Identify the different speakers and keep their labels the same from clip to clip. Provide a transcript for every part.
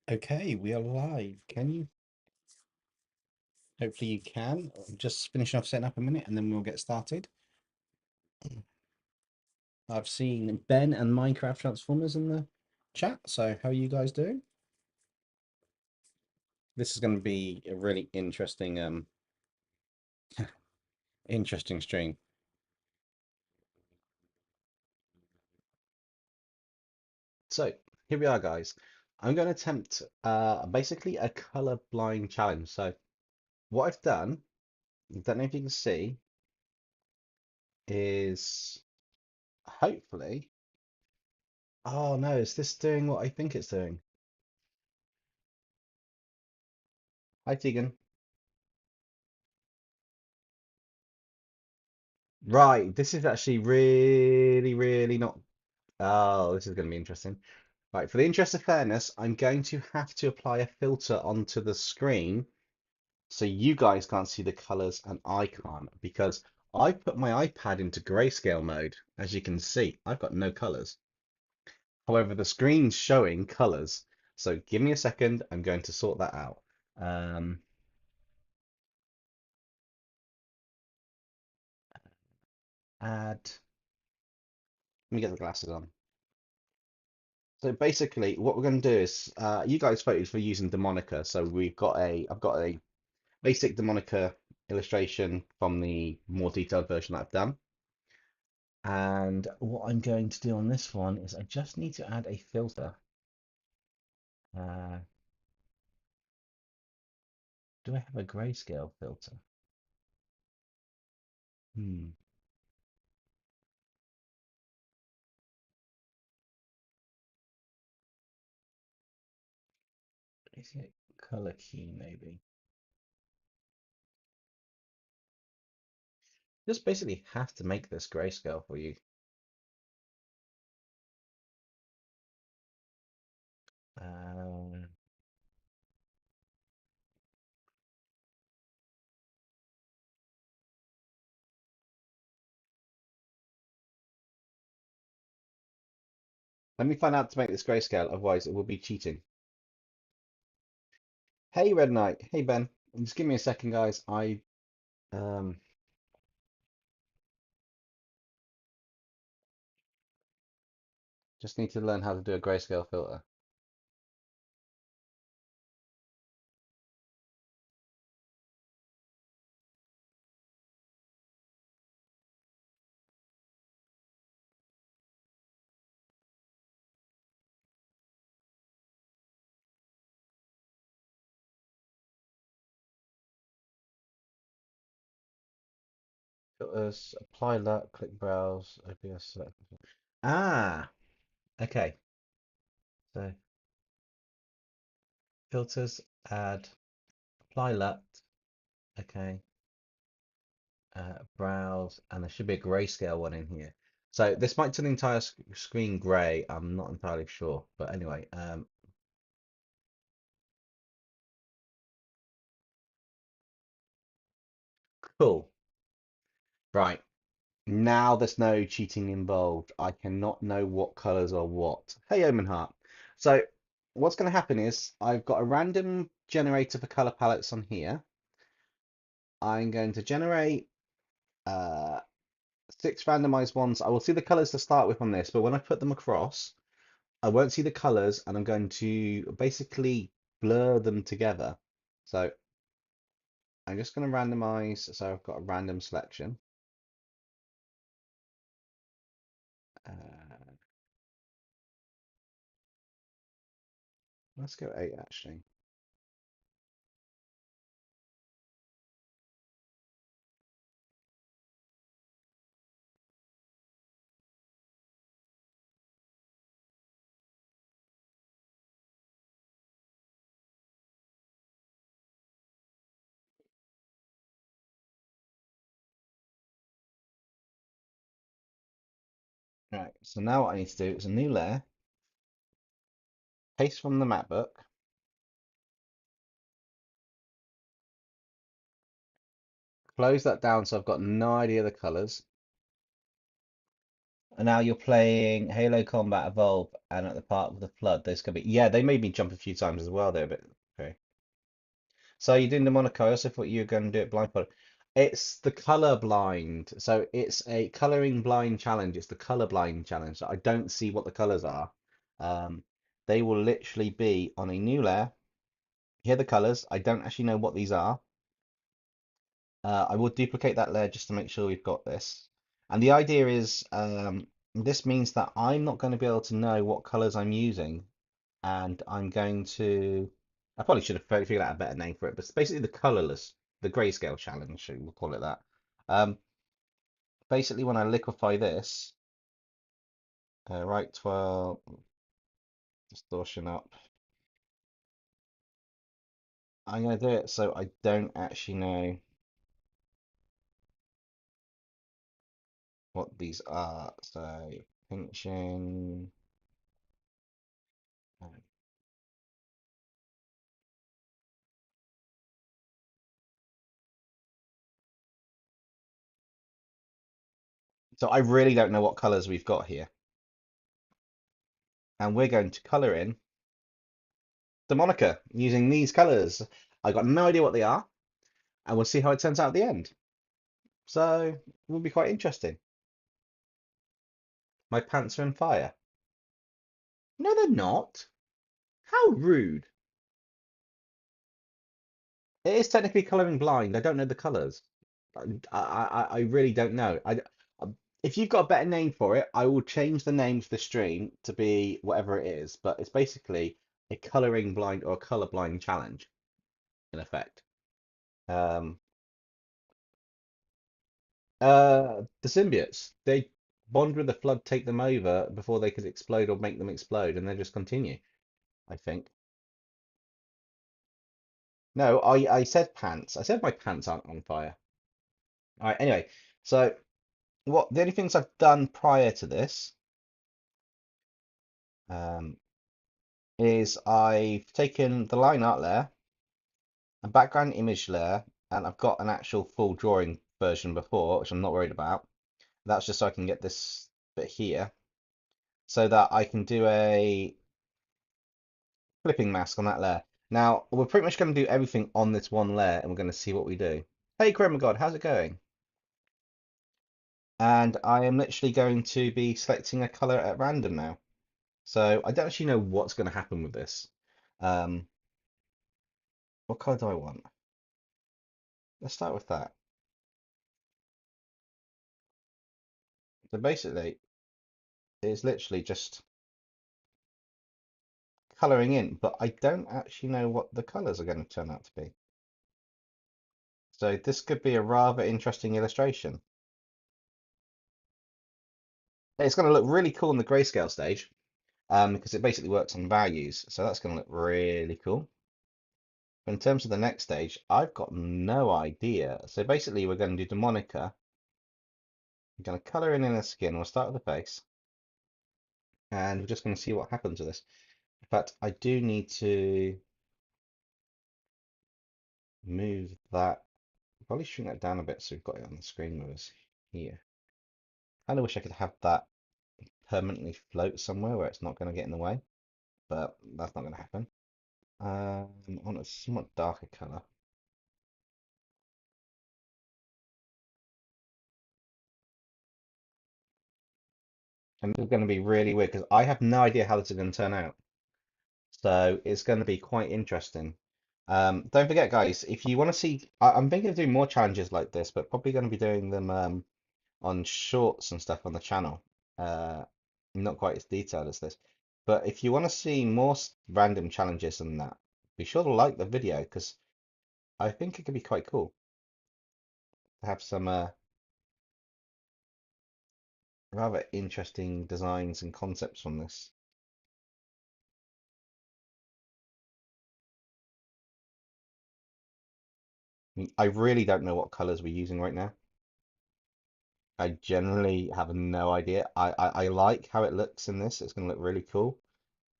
Speaker 1: Okay, we are live. Can you? Hopefully you can. Just finishing off setting up a minute and then we'll get started. I've seen Ben and Minecraft Transformers in the chat. So how are you guys doing? This is going to be a really interesting interesting stream. So here we are, guys. I'm going to attempt basically a color blind challenge. So what I've done, I don't know if you can see, is hopefully. Oh no, is this doing what I think it's doing? Hi, Tegan. Right, this is actually really not. Oh, this is going to be interesting. Right, for the interest of fairness, I'm going to have to apply a filter onto the screen so you guys can't see the colors and I can't because I put my iPad into grayscale mode. As you can see, I've got no colors. However, the screen's showing colors. So give me a second. I'm going to sort that out. Um, add. Let me get the glasses on. So basically, what we're going to do is, you guys voted for using Demonica. So I've got a basic Demonica illustration from the more detailed version that I've done. And what I'm going to do on this one is I just need to add a filter. Uh, do I have a grayscale filter? Hmm. Is it color key maybe? Just basically have to make this grayscale for you. Uh, Let me find out to make this grayscale, otherwise it will be cheating. Hey Red Knight, hey Ben, just give me a second, guys. I um just need to learn how to do a grayscale filter. Filters, apply LUT, click browse, OBS select. Ah, okay. So filters, add, apply LUT, okay. Browse, and there should be a grayscale one in here. So this might turn the entire screen grey. I'm not entirely sure, but anyway, cool. Right. Now there's no cheating involved. I cannot know what colors are what. Hey, Omen Heart. So what's going to happen is I've got a random generator for color palettes on here. I'm going to generate uh, 6 randomized ones. I will see the colors to start with on this, but when I put them across, I won't see the colors, and I'm going to basically blur them together. So I'm just going to randomize. So I've got a random selection. Uh, let's go 8 actually. Right, so now what I need to do is a new layer, paste from the map book, close that down so I've got no idea of the colors. And now you're playing Halo Combat Evolve and at the part of the flood. There's gonna be yeah, they made me jump a few times as well there, but okay. So you're doing the Monaco. I also thought you were going to do it blindfolded. It's the color blind. So it's a coloring blind challenge. It's the color blind challenge. So I don't see what the colors are. Um, they will literally be on a new layer. Here are the colors. I don't actually know what these are. I will duplicate that layer just to make sure we've got this. And the idea is this means that I'm not going to be able to know what colors I'm using. And I'm going to, I probably should have figured out a better name for it, but it's basically the colorless, the grayscale challenge, we'll call it that. Um, Basically, when I liquefy this, right 12, distortion up, I'm going to do it so I don't actually know what these are. So pinching. So I really don't know what colors we've got here. And we're going to color in the Monica using these colors. I got no idea what they are, and we'll see how it turns out at the end. So it will be quite interesting. My pants are on fire. No, they're not. How rude. It is technically colouring blind. I don't know the colours. I really don't know. If you've got a better name for it, I will change the name of the stream to be whatever it is. But it's basically a colouring blind or a colour blind challenge, in effect. Um, the symbiotes, they bond with the flood, take them over before they could explode or make them explode, and they just continue, I think. No, I said pants. I said my pants aren't on fire. All right, anyway, so what the only things I've done prior to this um, is I've taken the line art layer, a background image layer, and I've got an actual full drawing version before, which I'm not worried about. That's just so I can get this bit here, so that I can do a flipping mask on that layer. Now, we're pretty much going to do everything on this one layer, and we're going to see what we do. Hey, Chroma God, how's it going? And I am literally going to be selecting a color at random now. So I don't actually know what's going to happen with this. Um, what color do I want? Let's start with that. So basically, it's literally just coloring in, but I don't actually know what the colors are going to turn out to be. So this could be a rather interesting illustration. It's going to look really cool in the grayscale stage because it basically works on values. So that's going to look really cool. But in terms of the next stage, I've got no idea. So basically, we're going to do Demonica. I'm going to color in the skin. We'll start with the face. And we're just going to see what happens with this. In fact, I do need to move that. Probably shrink that down a bit so we've got it on the screen with us here. I kind of wish I could have that permanently float somewhere where it's not going to get in the way, but that's not going to happen. On a somewhat darker color. And this is going to be really weird because I have no idea how this is going to turn out. So it's going to be quite interesting. Don't forget, guys, if you want to see, I'm thinking of doing more challenges like this, but probably going to be doing them on shorts and stuff on the channel. Uh, Not quite as detailed as this. But if you want to see more random challenges than that, be sure to like the video because I think it could be quite cool to have some rather interesting designs and concepts from this. I really don't know what colors we're using right now. I generally have no idea. I like how it looks in this. It's going to look really cool.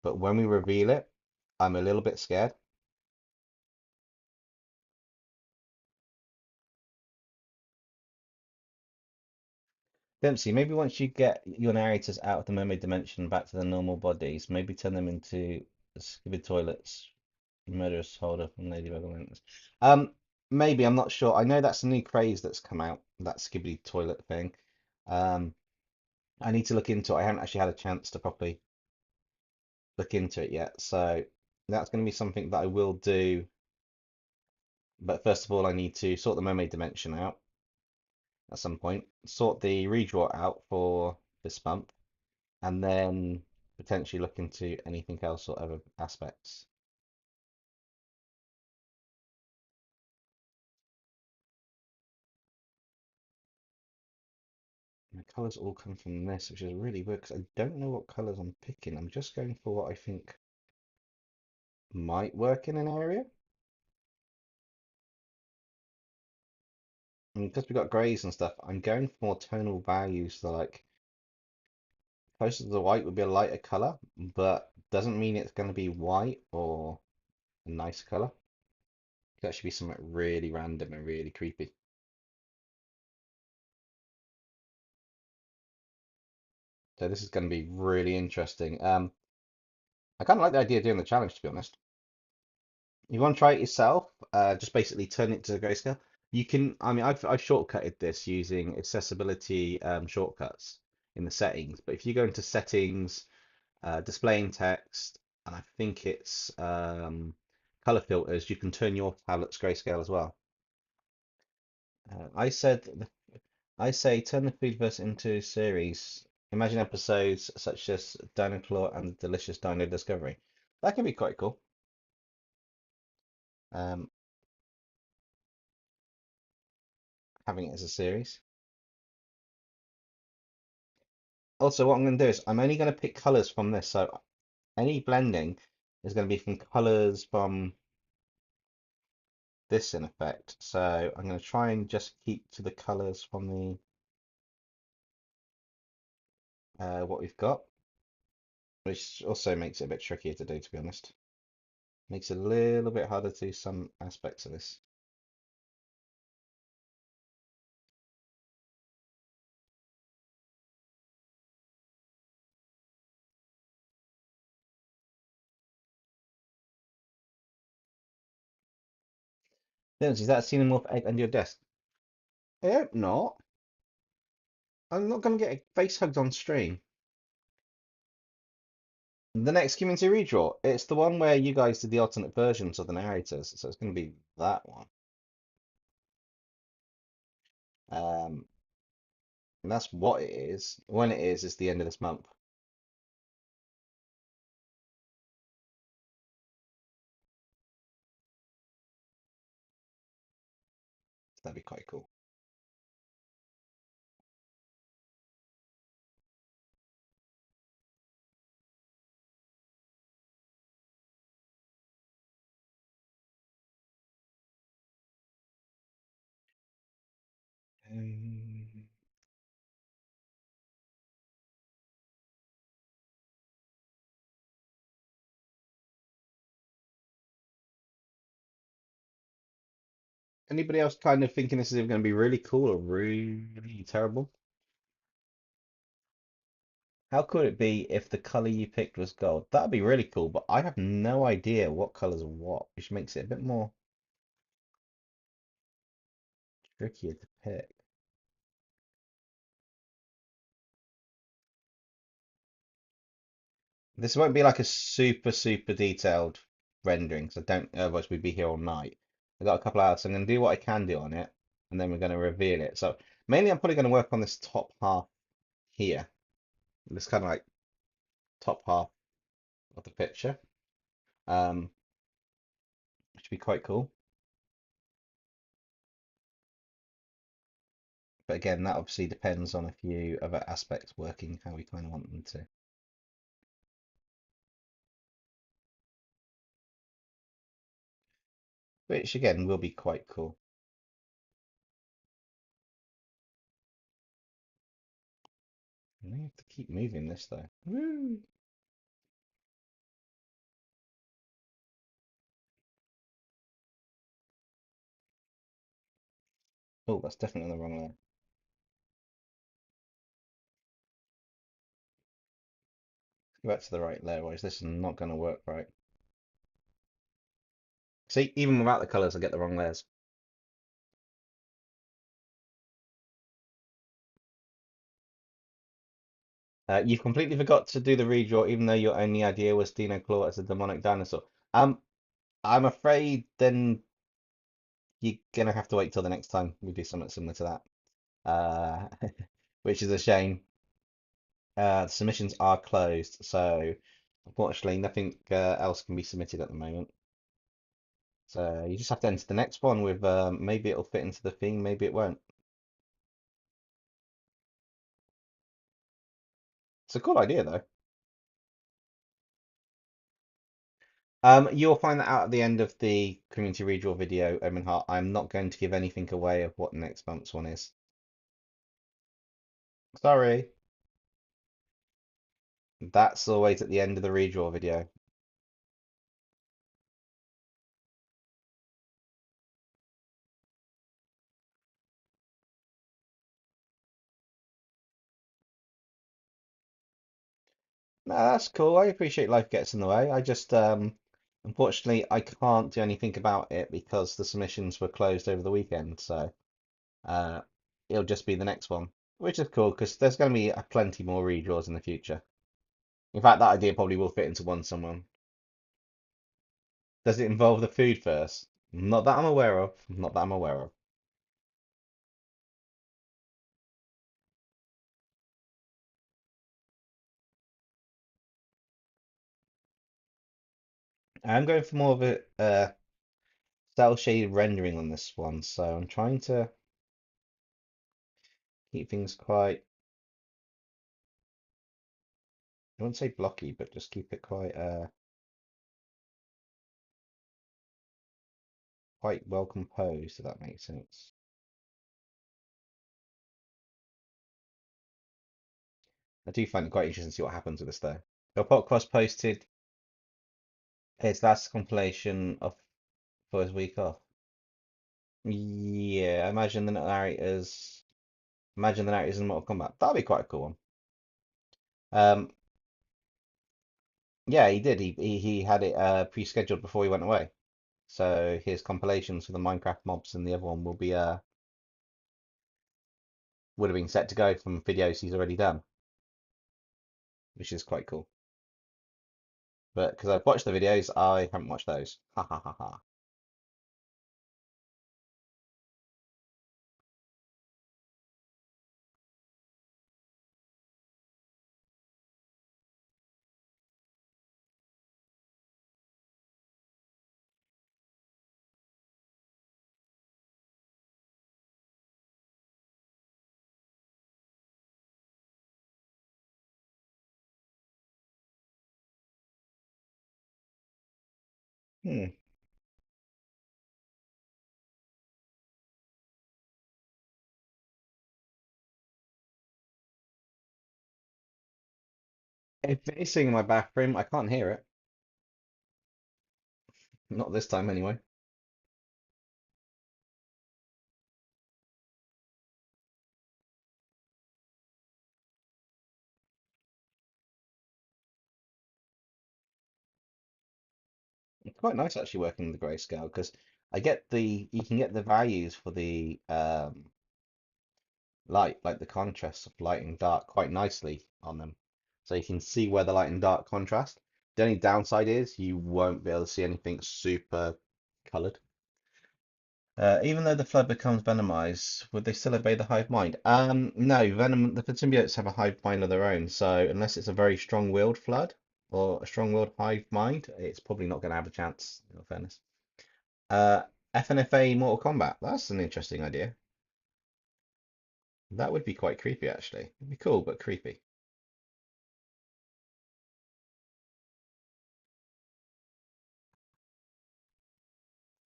Speaker 1: But when we reveal it, I'm a little bit scared. Dempsey, maybe once you get your narrators out of the mermaid dimension back to the normal bodies, maybe turn them into skibidi toilets, murderous holder from Ladybug Events. Maybe, I'm not sure. I know that's a new craze that's come out, that skibidi toilet thing. Um, I need to look into it. I haven't actually had a chance to properly look into it yet. So that's going to be something that I will do. But first of all, I need to sort the mermaid dimension out at some point, sort the redraw out for this month, and then potentially look into anything else or other aspects. The colours all come from this, which is really weird because I don't know what colours I'm picking. I'm just going for what I think might work in an area. And because we've got greys and stuff, I'm going for more tonal values. So like closer to the white would be a lighter colour, but doesn't mean it's going to be white or a nice colour. It could actually be something really random and really creepy. So this is going to be really interesting. I kind of like the idea of doing the challenge, to be honest. You want to try it yourself, just basically turn it to grayscale. You can, I mean, I've shortcutted this using accessibility shortcuts in the settings. But if you go into settings, displaying text, and I think it's color filters, you can turn your tablet's grayscale as well. I said, I say turn the foodverse into series. Imagine episodes such as Dino Claw and Delicious Dino Discovery. That can be quite cool. Um, having it as a series. Also, what I'm going to do is I'm only going to pick colors from this. So any blending is going to be from colors from this in effect. So I'm going to try and just keep to the colors from the what we've got, which also makes it a bit trickier to do, to be honest. Makes it a little bit harder to do some aspects of this. Is that a xenomorph egg under your desk? I hope not. I'm not going to get a face hugged on stream. The next community redraw, it's the one where you guys did the alternate versions of the narrators, so it's going to be that one. Um, and that's what it is. When it is the end of this month. So that'd be quite cool. Um, Anybody else kind of thinking this is going to be really cool or really terrible? How could it be if the color you picked was gold? That'd be really cool, but I have no idea what colors are what, which makes it a bit more trickier to pick. This won't be like a super detailed rendering, so don't, otherwise we'd be here all night. I've got a couple hours, so I'm going to do what I can do on it, and then we're going to reveal it. So mainly I'm probably going to work on this top half here, this kind of like top half of the picture, um, which would be quite cool. But again, that obviously depends on a few other aspects working how we kind of want them to. Which again will be quite cool. I have to keep moving this though. Woo! Oh, that's definitely on the wrong layer. Go back to the right layer, otherwise this is not going to work right. See, even without the colors, I get the wrong layers. You've completely forgot to do the redraw, even though your only idea was Dino Claw as a demonic dinosaur. Um, I'm afraid then you're gonna have to wait till the next time we do something similar to that. Which is a shame. The submissions are closed, so unfortunately nothing else can be submitted at the moment. So you just have to enter the next one with maybe it'll fit into the theme, maybe it won't. It's a cool idea though. You'll find that out at the end of the community redraw video, Omen. I'm not going to give anything away of what next month's one is. Sorry. That's always at the end of the redraw video. No, that's cool. I appreciate life gets in the way. I just, unfortunately, I can't do anything about it because the submissions were closed over the weekend. So, uh, it'll just be the next one, which is cool because there's going to be plenty more redraws in the future. In fact, that idea probably will fit into one someone. Does it involve the food first? Not that I'm aware of. Not that I'm aware of. I'm going for more of a cell shaded rendering on this one, so I'm trying to keep things quite, I wouldn't say blocky, but just keep it quite well composed, if that makes sense. I do find it quite interesting to see what happens with this though. The podcast posted his last compilation of for his week off. Yeah, imagine the narrators in Mortal Kombat. That'd be quite a cool one. Um, yeah, he did. He had it pre-scheduled before he went away. So his compilations for the Minecraft mobs and the other one will be would have been set to go from videos he's already done, which is quite cool. But because I've watched the videos, I haven't watched those. Ha ha ha ha. Hmm. If it's singing in my bathroom, I can't hear it. Not this time anyway. It's quite nice actually working with the grayscale because you can get the values for the light, like the contrast of light and dark, quite nicely on them. So you can see where the light and dark contrast. The only downside is you won't be able to see anything super colored. Even though the flood becomes venomized, would they still obey the hive mind? No, the symbiotes have a hive mind of their own, so unless it's a very strong-willed flood or a strong-willed hive mind, it's probably not going to have a chance, in all fairness. Uh, FNFA Mortal Kombat, that's an interesting idea. That would be quite creepy, actually. It'd be cool, but creepy.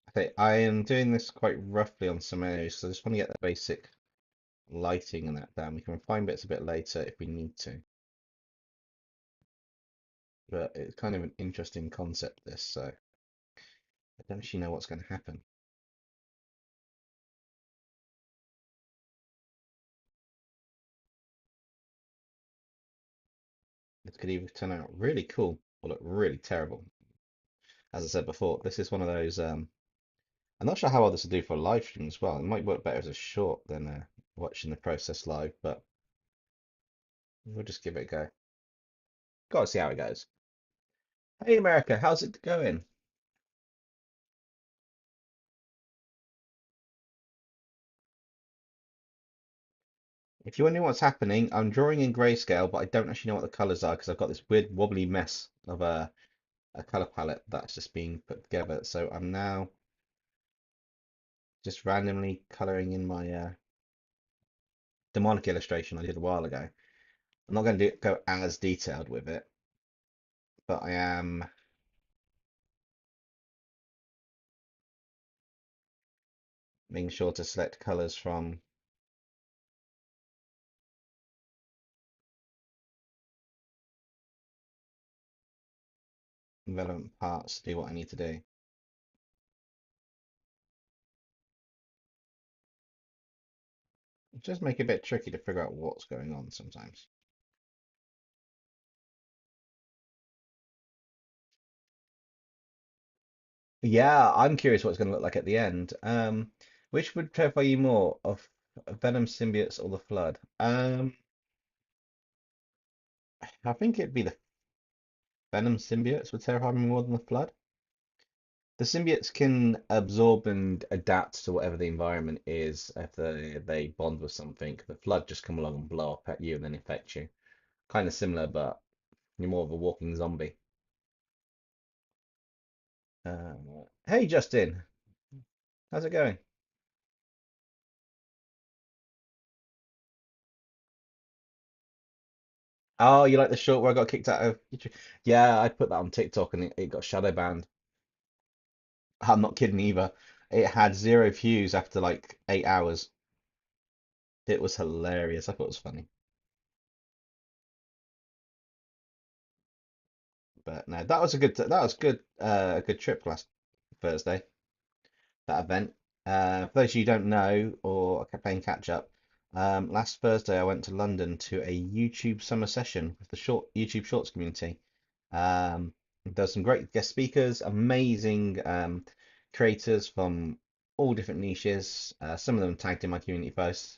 Speaker 1: Okay, I am doing this quite roughly on some areas, so I just want to get the basic lighting and that down. We can refine bits a bit later if we need to. But it's kind of an interesting concept, this, so I don't actually know what's going to happen. It could either turn out really cool or look really terrible. As I said before, this is one of those. I'm not sure how well this will do for a live stream as well. It might work better as a short than watching the process live, but we'll just give it a go. Got to see how it goes. Hey America, how's it going? If you're wondering what's happening, I'm drawing in grayscale, but I don't actually know what the colors are because I've got this weird wobbly mess of a color palette that's just being put together. So I'm now just randomly coloring in my demonic illustration I did a while ago. I'm not going to go as detailed with it, but I am making sure to select colors from relevant parts to do what I need to do. It just make it a bit tricky to figure out what's going on sometimes. Yeah, I'm curious what it's going to look like at the end. Which would terrify you more, of Venom symbiotes or the Flood? I think it'd be the Venom symbiotes would terrify me more than the Flood. The symbiotes can absorb and adapt to whatever the environment is if they bond with something. The Flood just come along and blow up at you and then infect you. Kind of similar, but you're more of a walking zombie. Hey Justin, how's it going? Oh, you like the short where I got kicked out of YouTube? Yeah, I put that on TikTok and it got shadow banned. I'm not kidding either. It had 0 views after like 8 hours. It was hilarious. I thought it was funny. But no, that was good a good trip last Thursday, that event. For those of you who don't know or are playing catch up, last Thursday I went to London to a YouTube summer session with the short YouTube Shorts community. There's some great guest speakers, amazing creators from all different niches. Some of them tagged in my community posts,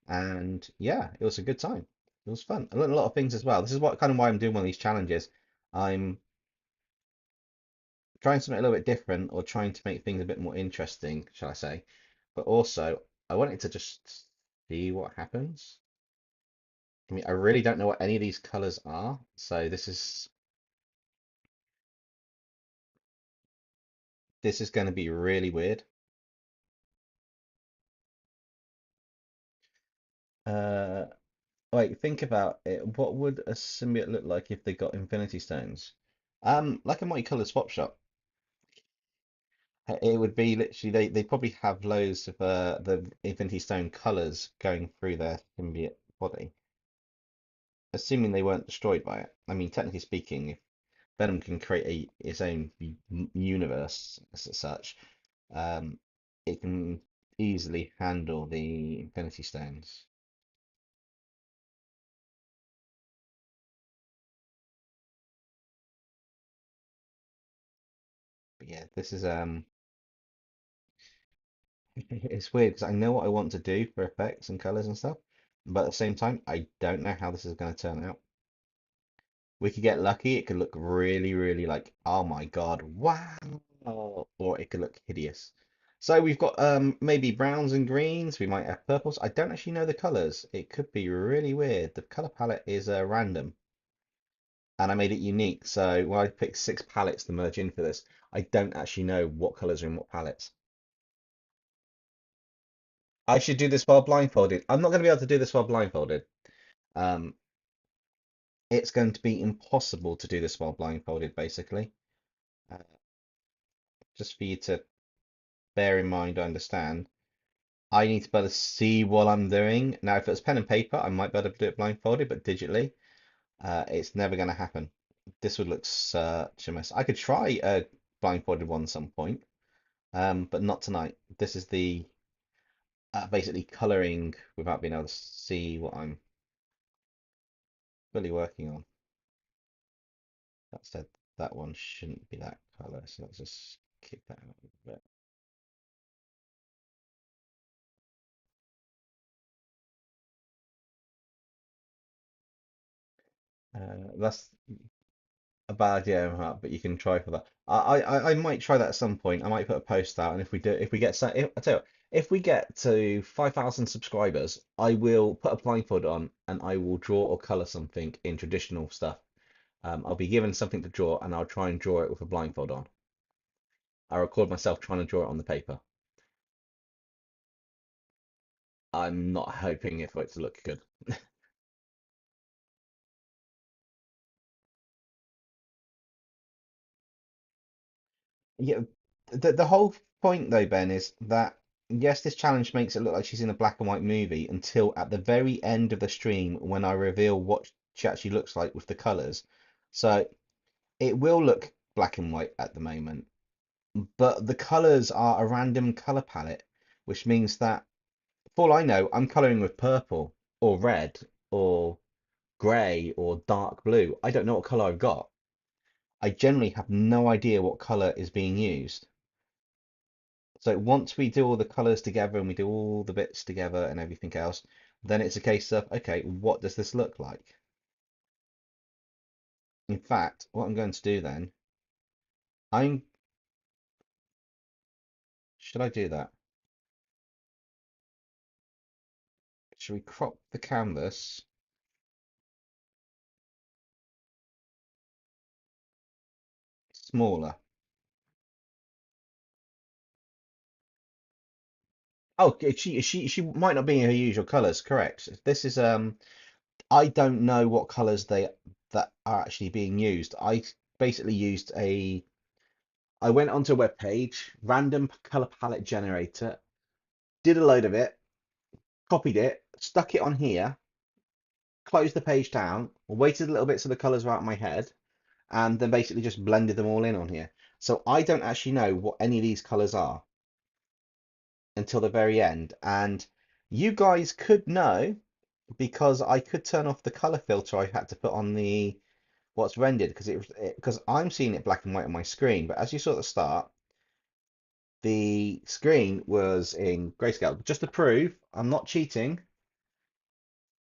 Speaker 1: and yeah, it was a good time. It was fun. I learned a lot of things as well. This is what kind of why I'm doing one of these challenges. I'm trying something a little bit different or trying to make things a bit more interesting, shall I say. But also, I wanted to just see what happens. I mean, I really don't know what any of these colors are, so this is going to be really weird. Uh, Wait, think about it. What would a symbiote look like if they got Infinity Stones? Like a multicolored swap shop. It would be literally they probably have loads of the Infinity Stone colors going through their symbiote body, assuming they weren't destroyed by it. I mean, technically speaking, if Venom can create its own universe as such, um, it can easily handle the Infinity Stones. But yeah, this is it's weird because I know what I want to do for effects and colors and stuff, but at the same time, I don't know how this is going to turn out. We could get lucky, it could look really, really like, oh my God, wow, or it could look hideous. So we've got maybe browns and greens, we might have purples. I don't actually know the colors. It could be really weird. The color palette is random and I made it unique. So when I picked 6 palettes to merge in for this, I don't actually know what colors are in what palettes. I should do this while blindfolded. I'm not going to be able to do this while blindfolded. Um, it's going to be impossible to do this while blindfolded, basically. Uh, just for you to bear in mind, I understand. I need to be able to see what I'm doing. Now, if it was pen and paper, I might be able to do it blindfolded, but digitally, it's never going to happen. This would look such a mess. I could try a blindfolded one at some point, but not tonight. This is the basically coloring without being able to see what I'm fully working on. That said, that one shouldn't be that color, so let's just kick that out a bit. That's a bad idea, but you can try for that. I might try that at some point. I might put a post out, and if we get I tell you what, if we get to 5,000 subscribers, I will put a blindfold on and I will draw or color something in traditional stuff. I'll be given something to draw, and I'll try and draw it with a blindfold on. I record myself trying to draw it on the paper. I'm not hoping for it to look good. Yeah, the whole point though, Ben, is that yes, this challenge makes it look like she's in a black and white movie until at the very end of the stream when I reveal what she actually looks like with the colors. So it will look black and white at the moment, but the colors are a random color palette, which means that for all I know, I'm coloring with purple or red or grey or dark blue. I don't know what color I've got. I generally have no idea what color is being used. So once we do all the colors together and we do all the bits together and everything else, then it's a case of, okay, what does this look like? In fact, what I'm going to do then, I'm, should I do that? Should we crop the canvas smaller? Oh, she might not be in her usual colors, correct. This is I don't know what colors that are actually being used. I basically used I went onto a web page, random color palette generator, did a load of it, copied it, stuck it on here, closed the page down, waited a little bit so the colors were out of my head, and then basically just blended them all in on here. So I don't actually know what any of these colors are until the very end. And you guys could know because I could turn off the color filter I had to put on the what's rendered because because I'm seeing it black and white on my screen. But as you saw at the start, the screen was in grayscale. Just to prove I'm not cheating,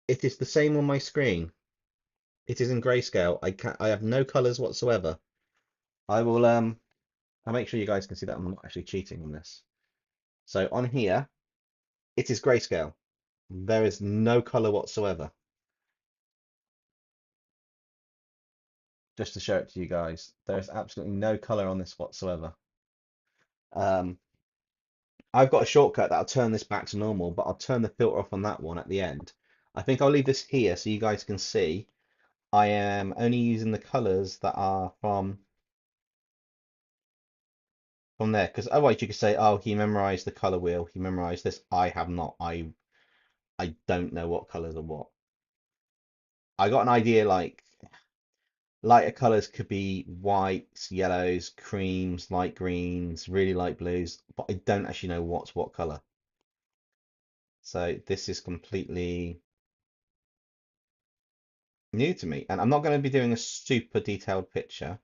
Speaker 1: it is the same on my screen. It is in grayscale. I have no colors whatsoever. I will I'll make sure you guys can see that I'm not actually cheating on this. So on here, it is grayscale. There is no color whatsoever. Just to show it to you guys, there is absolutely no color on this whatsoever. Um, I've got a shortcut that'll turn this back to normal, but I'll turn the filter off on that one at the end. I think I'll leave this here so you guys can see I am only using the colors that are from there, because otherwise you could say, oh, he memorized the color wheel, he memorized this. I have not. I don't know what colors are what. I got an idea like lighter colors could be whites, yellows, creams, light greens, really light blues, but I don't actually know what's what color. So this is completely new to me, and I'm not going to be doing a super detailed picture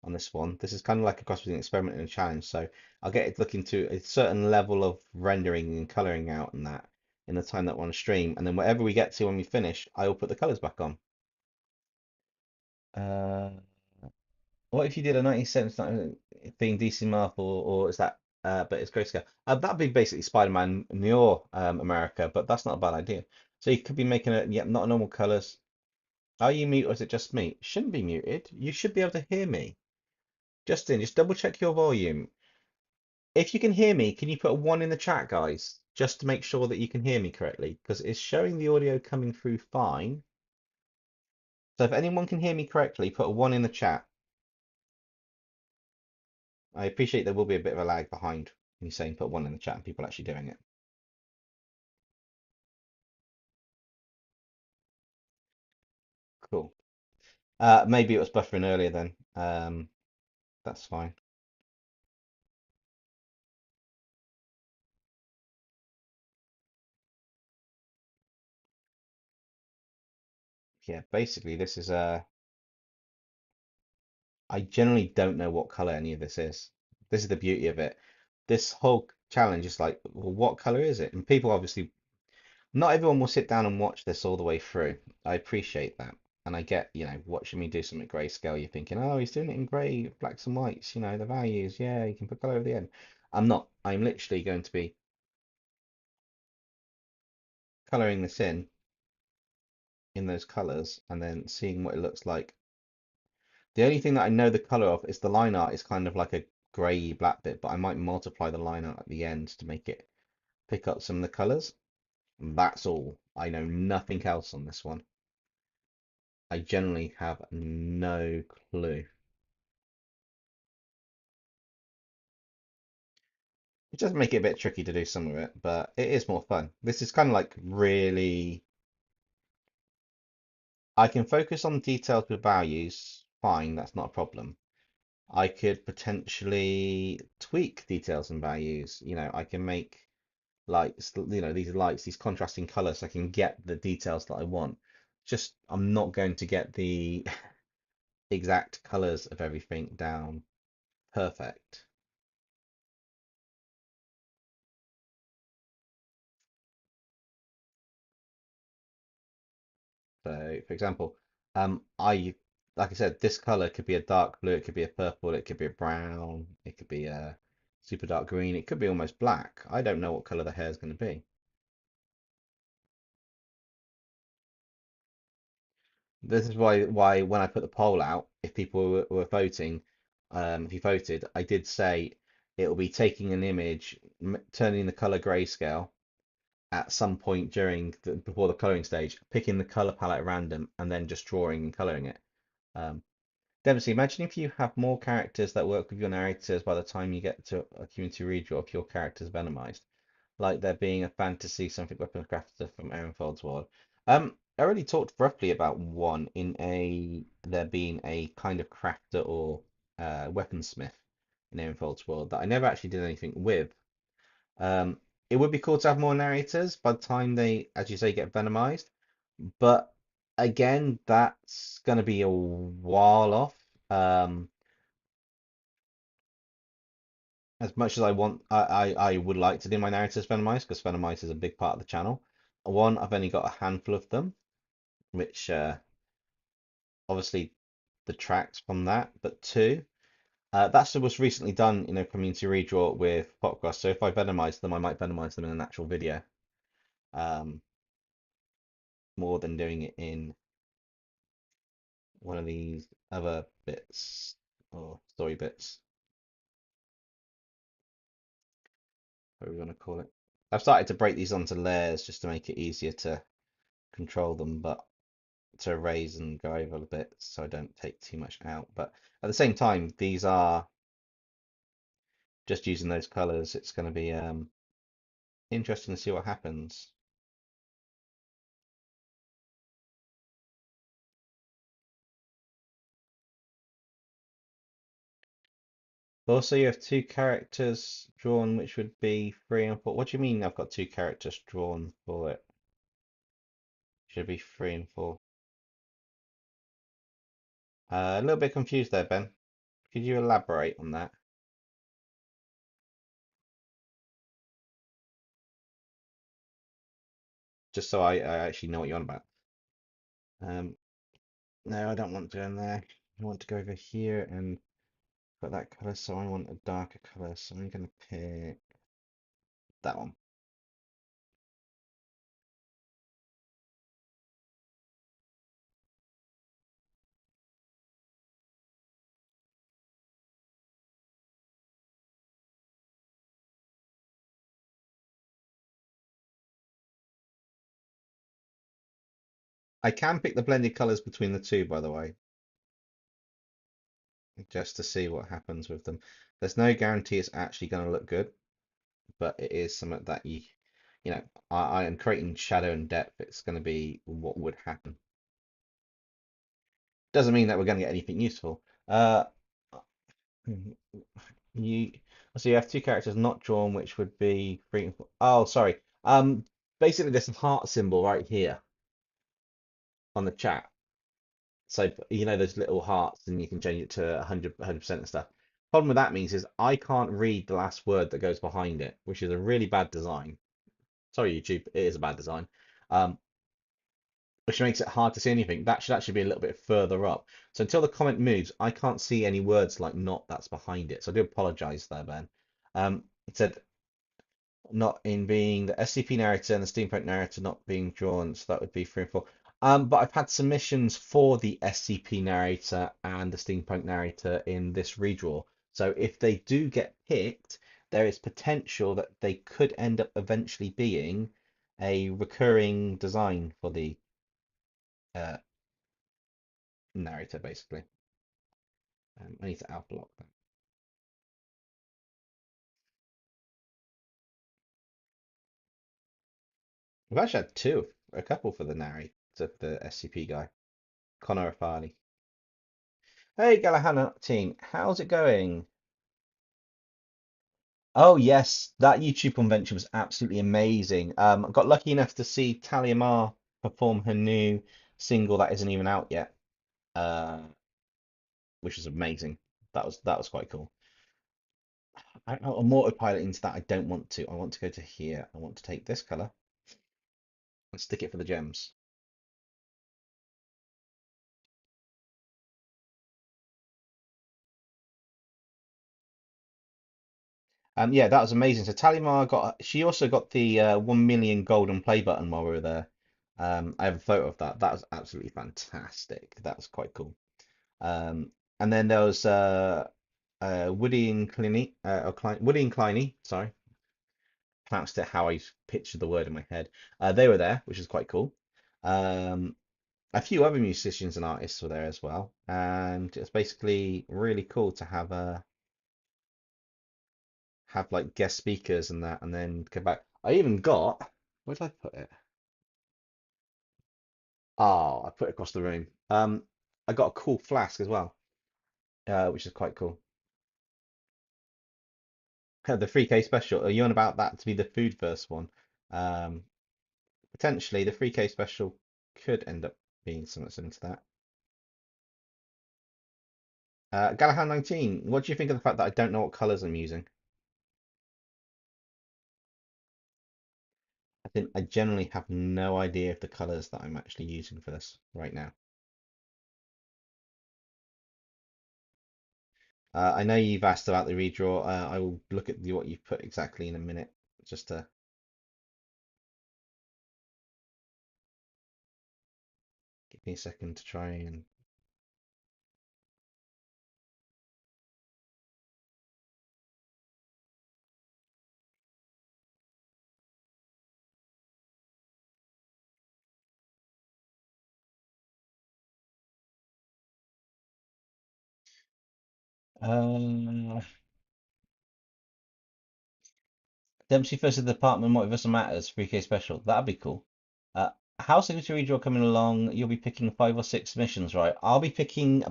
Speaker 1: on this one. This is kind of like a cross between an experiment and a challenge, so I'll get it looking to a certain level of rendering and coloring out and that in the time that I want to stream, and then whatever we get to when we finish, I will put the colors back on. Uh, what if you did a 1970 theme DC Marvel, or is that but it's grayscale? That'd be basically Spider-Man Noir America, but that's not a bad idea. So you could be making it, yeah, not normal colors. Are you mute or is it just me? Shouldn't be muted. You should be able to hear me. Justin, just double check your volume. If you can hear me, can you put a one in the chat, guys? Just to make sure that you can hear me correctly, because it's showing the audio coming through fine. So if anyone can hear me correctly, put a one in the chat. I appreciate there will be a bit of a lag behind me saying put one in the chat and people actually doing it. Cool. Maybe it was buffering earlier then. That's fine. Yeah, basically this is I generally don't know what color any of this is. This is the beauty of it. This whole challenge is like, well, what color is it? And people obviously, not everyone will sit down and watch this all the way through. I appreciate that. And I get, watching me do something grayscale, you're thinking, oh, he's doing it in grey, blacks and whites, the values, yeah, you can put color over the end. I'm not. I'm literally going to be coloring this in those colors and then seeing what it looks like. The only thing that I know the color of is the line art is kind of like a grey black bit, but I might multiply the line art at the end to make it pick up some of the colors. And that's all. I know nothing else on this one. I generally have no clue. It does make it a bit tricky to do some of it, but it is more fun. This is kind of like really, I can focus on details with values, fine, that's not a problem. I could potentially tweak details and values. I can make lights, these lights, these contrasting colors, so I can get the details that I want. Just, I'm not going to get the exact colors of everything down perfect. So, for example, like I said, this color could be a dark blue, it could be a purple, it could be a brown, it could be a super dark green, it could be almost black. I don't know what color the hair is going to be. This is why when I put the poll out, if people were voting, if you voted, I did say it will be taking an image, turning the color grayscale at some point before the coloring stage, picking the color palette at random, and then just drawing and coloring it. Um, Dempsey, imagine if you have more characters that work with your narrators by the time you get to a community redraw if your character's venomized, like there being a fantasy something weapon crafter from Aaronfold's world. I already talked roughly about one in there being a kind of crafter or weaponsmith in Aaronfold's world that I never actually did anything with. Um, it would be cool to have more narrators by the time they, as you say, get venomized, but again, that's going to be a while off. Um, as much as I want, I would like to do my narratives venomized because venomized is a big part of the channel. One, I've only got a handful of them, which obviously detracts from that. But two, that's was recently done in a community redraw with Popcross. So if I venomize them, I might venomize them in an actual video, um, more than doing it in one of these other bits or story bits, whatever you want to call it. I've started to break these onto layers just to make it easier to control them, but to erase and go over a bit so I don't take too much out. But at the same time, these are just using those colors. It's going to be interesting to see what happens. Also, you have two characters drawn, which would be 3 and 4. What do you mean I've got two characters drawn for it? Should be 3 and 4. A little bit confused there, Ben. Could you elaborate on that? Just so I actually know what you're on about. Um, no, I don't want to go in there. I want to go over here and put that color, so I want a darker color, so I'm going to pick that one. I can pick the blended colors between the two, by the way, just to see what happens with them. There's no guarantee it's actually going to look good, but it is something that I am creating shadow and depth. It's going to be what would happen. Doesn't mean that we're going to get anything useful. You so you have two characters not drawn, which would be 3 and 4. Oh, sorry. Basically, there's a heart symbol right here on the chat. So you know those little hearts, and you can change it to 100% and stuff. Problem with that means is I can't read the last word that goes behind it, which is a really bad design. Sorry, YouTube, it is a bad design. Um, which makes it hard to see anything. That should actually be a little bit further up. So until the comment moves, I can't see any words like not that's behind it. So I do apologize there, Ben. It said not in being the SCP narrator and the steampunk narrator not being drawn, so that would be 3 and 4. But I've had submissions for the SCP narrator and the steampunk narrator in this redraw. So if they do get picked, there is potential that they could end up eventually being a recurring design for the uh, narrator, basically. I need to outblock that. We've actually had a couple for the narrator, the SCP guy, Connor Afali. Hey, Galahana team, how's it going? Oh yes, that YouTube convention was absolutely amazing. I got lucky enough to see Talia Mar perform her new single that isn't even out yet, uh, which was amazing. That was quite cool. I'm autopilot into that. I don't want to. I want to go to here. I want to take this color and stick it for the gems. Yeah, that was amazing. So Talimar she also got the 1 million golden play button while we were there. I have a photo of that. That was absolutely fantastic. That was quite cool. And then there was Woody and Kleiny, Woody and Kleiny, sorry, pronounced it how I pictured the word in my head. They were there, which is quite cool. Um, a few other musicians and artists were there as well, and it's basically really cool to have like guest speakers and that, and then come back. I even got, where did I put it? Oh, I put it across the room. I got a cool flask as well, which is quite cool. The 3K special. Are you on about that to be the food first one? Um, Potentially the 3K special could end up being something similar to that. Galahan 19, what do you think of the fact that I don't know what colors I'm using? I think I generally have no idea of the colors that I'm actually using for this right now. I know you've asked about the redraw. I will look at what you've put exactly in a minute, just to give me a second to try and. Uh, Dempsey versus the Department, Multiversal Matters, 3K special. That'd be cool. Uh, How's the redraw coming along? You'll be picking 5 or 6 missions, right? I'll be picking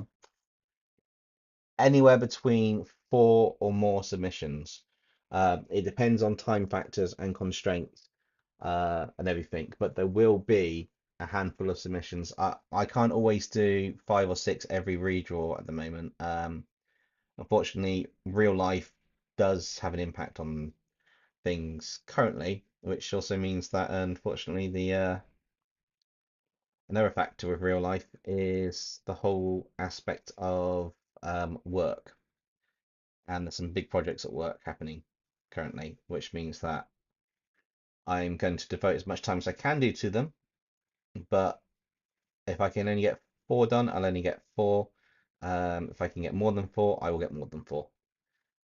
Speaker 1: anywhere between 4 or more submissions. It depends on time factors and constraints and everything, but there will be a handful of submissions. I can't always do 5 or 6 every redraw at the moment. Unfortunately, real life does have an impact on things currently, which also means that unfortunately the another factor with real life is the whole aspect of work. And there's some big projects at work happening currently, which means that I'm going to devote as much time as I can do to them. But if I can only get 4 done, I'll only get 4. If I can get more than 4, I will get more than 4.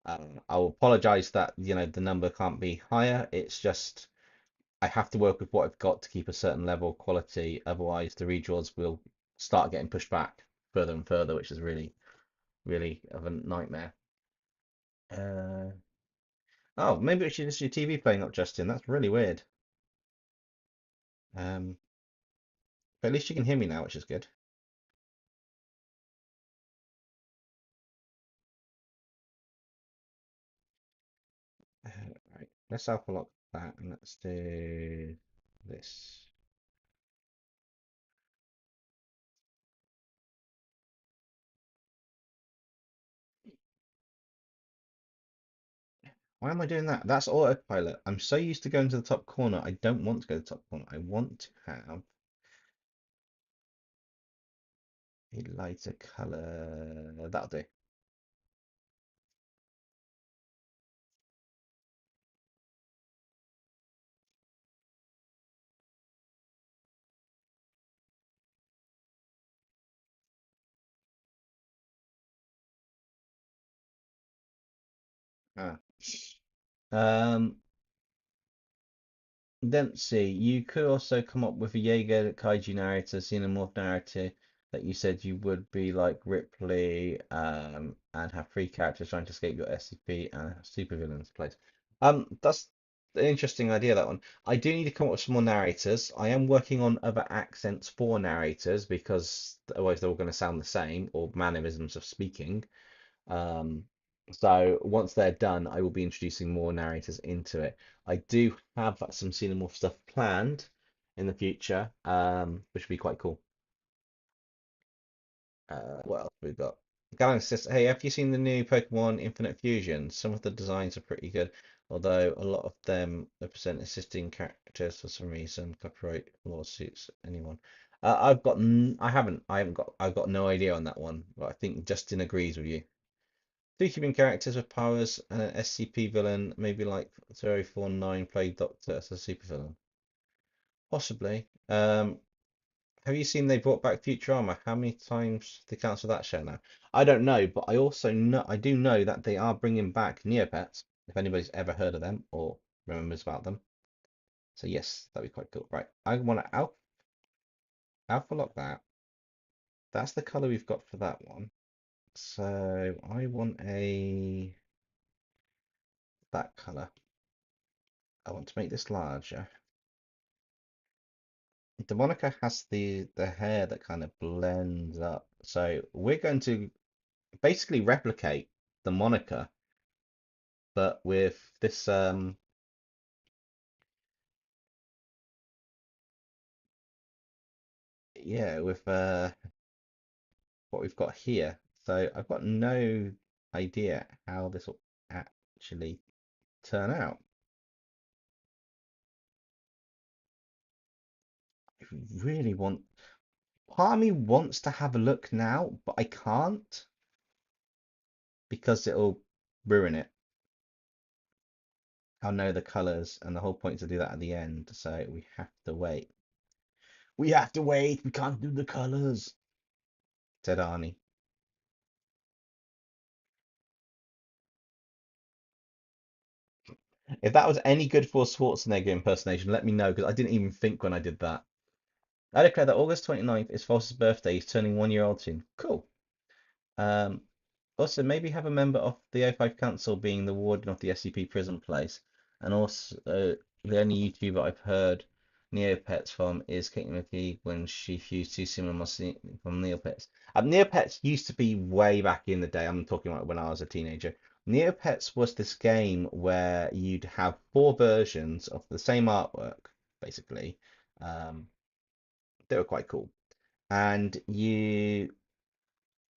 Speaker 1: I will apologize that the number can't be higher. It's just I have to work with what I've got to keep a certain level of quality. Otherwise, the redraws will start getting pushed back further and further, which is really, really of a nightmare. Uh, Oh, maybe it's just your TV playing up, Justin. That's really weird. Um, but at least you can hear me now, which is good. Right, let's alpha lock that and let's do this. Why am I doing that? That's autopilot. I'm so used to going to the top corner. I don't want to go to the top corner. I want to have a lighter color. That'll do. Ah. Um, Dempsey, you could also come up with a Jaeger Kaiju narrator, xenomorph narrator that you said you would be like Ripley, and have three characters trying to escape your SCP and have supervillains place. That's an interesting idea, that one. I do need to come up with some more narrators. I am working on other accents for narrators because otherwise they're all going to sound the same, or mannerisms of speaking. Um, so once they're done, I will be introducing more narrators into it. I do have some Xenomorph stuff planned in the future, which would be quite cool. What else have we got? Galen says, hey, have you seen the new Pokemon Infinite Fusion? Some of the designs are pretty good, although a lot of them represent existing characters for some reason. Copyright lawsuits, anyone? I've got no idea on that one, but I think Justin agrees with you. Two human characters with powers and an SCP villain, maybe like 049 played Doctor as a supervillain. Possibly. Have you seen they brought back Futurama? How many times they cancel that show now? I don't know, but I do know that they are bringing back Neopets, if anybody's ever heard of them or remembers about them. So yes, that'd be quite cool. Right, I want to alpha lock that. That's the color we've got for that one. So I want that color. I want to make this larger. The Monica has the hair that kind of blends up. So we're going to basically replicate the Monica, but with this yeah, with what we've got here. So I've got no idea how this will actually turn out. I really want, part of me wants to have a look now, but I can't because it'll ruin it. I'll know the colors, and the whole point is to do that at the end, so we have to wait. We have to wait. We can't do the colors, said Arnie. If that was any good for a Schwarzenegger impersonation, let me know because I didn't even think when I did that. I declare that August 29th is False's birthday. He's turning 1 year old soon. Cool. Um, Also, maybe have a member of the O5 Council being the warden of the SCP prison place. And also, the only YouTuber I've heard Neopets from is Kate McGee when she fused two similar monsters from Neopets. Neopets used to be way back in the day. I'm talking about when I was a teenager. Neopets was this game where you'd have four versions of the same artwork, basically. Um, they were quite cool. And you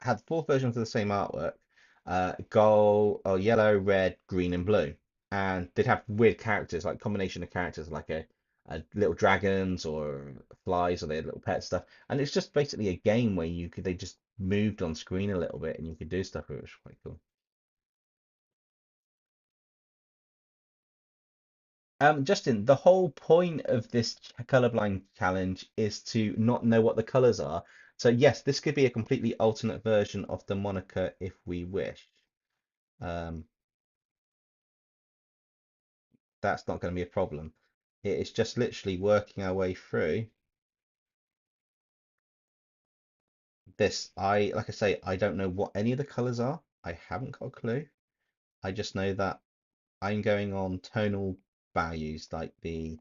Speaker 1: had four versions of the same artwork, gold or yellow, red, green, and blue. And they'd have weird characters, like combination of characters, like a little dragons or flies, or they had little pet stuff. And it's just basically a game where they just moved on screen a little bit and you could do stuff, which was quite cool. Justin, the whole point of this colorblind challenge is to not know what the colors are. So yes, this could be a completely alternate version of the moniker if we wish. Um, that's not going to be a problem. It is just literally working our way through this. Like I say, I don't know what any of the colors are. I haven't got a clue. I just know that I'm going on tonal values like the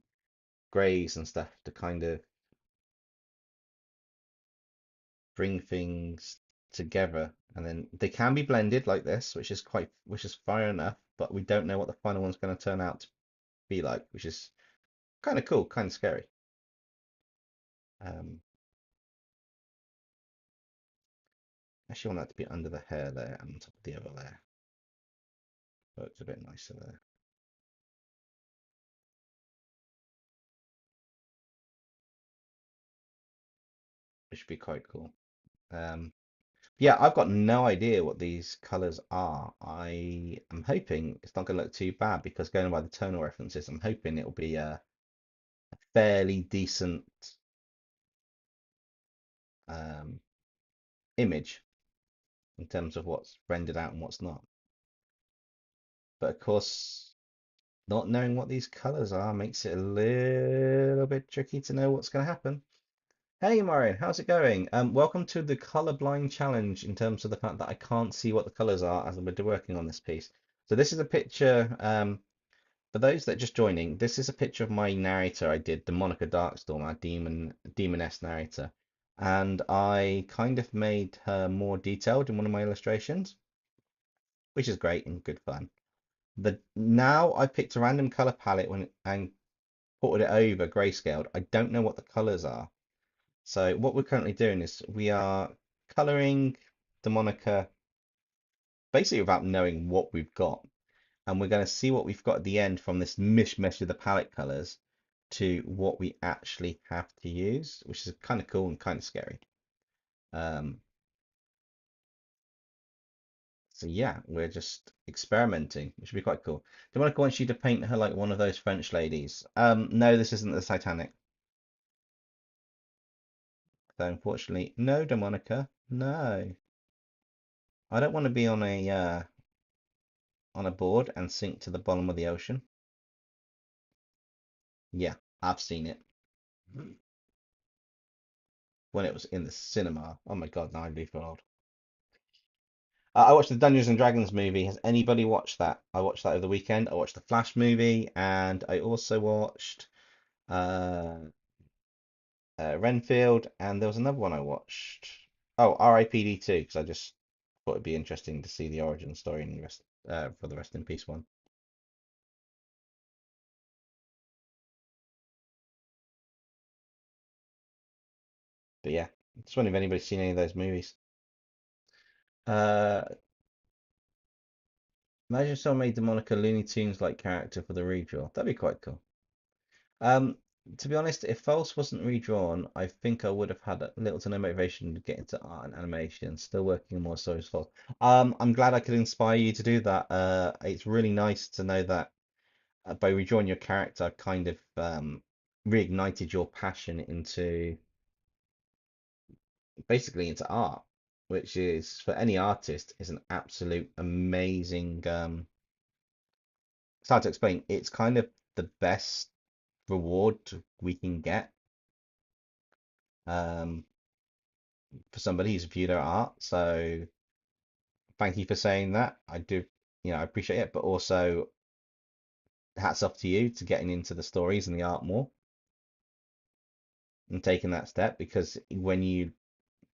Speaker 1: grays and stuff to kind of bring things together. And then they can be blended like this, which is fine enough, but we don't know what the final one's going to turn out to be like, which is kind of cool, kind of scary. Um, Actually want that to be under the hair layer and on top of the other layer. So it's a bit nicer there. which would be quite cool. Um, yeah, I've got no idea what these colors are. I am hoping it's not going to look too bad because going by the tonal references, I'm hoping it'll be a fairly decent um, image in terms of what's rendered out and what's not. But of course, not knowing what these colors are makes it a little bit tricky to know what's going to happen. Hey Maureen, how's it going? Welcome to the colorblind challenge in terms of the fact that I can't see what the colors are as we're working on this piece. So this is a picture, for those that are just joining, this is a picture of my narrator I did, the Monica Darkstorm, our demoness narrator. And I kind of made her more detailed in one of my illustrations, which is great and good fun. Now I picked a random color palette and put it over grayscaled. I don't know what the colors are. So what we're currently doing is we are coloring the Monica basically without knowing what we've got. And we're going to see what we've got at the end from this mishmash of the palette colors to what we actually have to use, which is kind of cool and kind of scary. Um, so yeah, we're just experimenting, which would be quite cool. Monica wants you to paint her like one of those French ladies. No, this isn't the Titanic. So unfortunately, no, Demonica, no. I don't want to be on a board and sink to the bottom of the ocean. Yeah, I've seen it when it was in the cinema. Oh my God, now I do feel old. I watched the Dungeons and Dragons movie. Has anybody watched that? I watched that over the weekend. I watched the Flash movie, and I also watched uh, Renfield, and there was another one I watched. Oh, R.I.P.D. 2, because I just thought it'd be interesting to see the origin story and the rest for the Rest in Peace one. But yeah, just wondering if anybody's seen any of those movies. Uh, Imagine someone made the Monica Looney Tunes like character for the redraw. That'd be quite cool. Um, to be honest, if False wasn't redrawn, I think I would have had a little to no motivation to get into art and animation. Still working on more stories for False. I'm glad I could inspire you to do that. It's really nice to know that by redrawing your character, kind of reignited your passion into basically into art, which is for any artist is an absolute amazing. It's hard to explain. It's kind of the best reward we can get um, for somebody who's viewed our art. So thank you for saying that. I do, I appreciate it, but also hats off to you to getting into the stories and the art more and taking that step because when you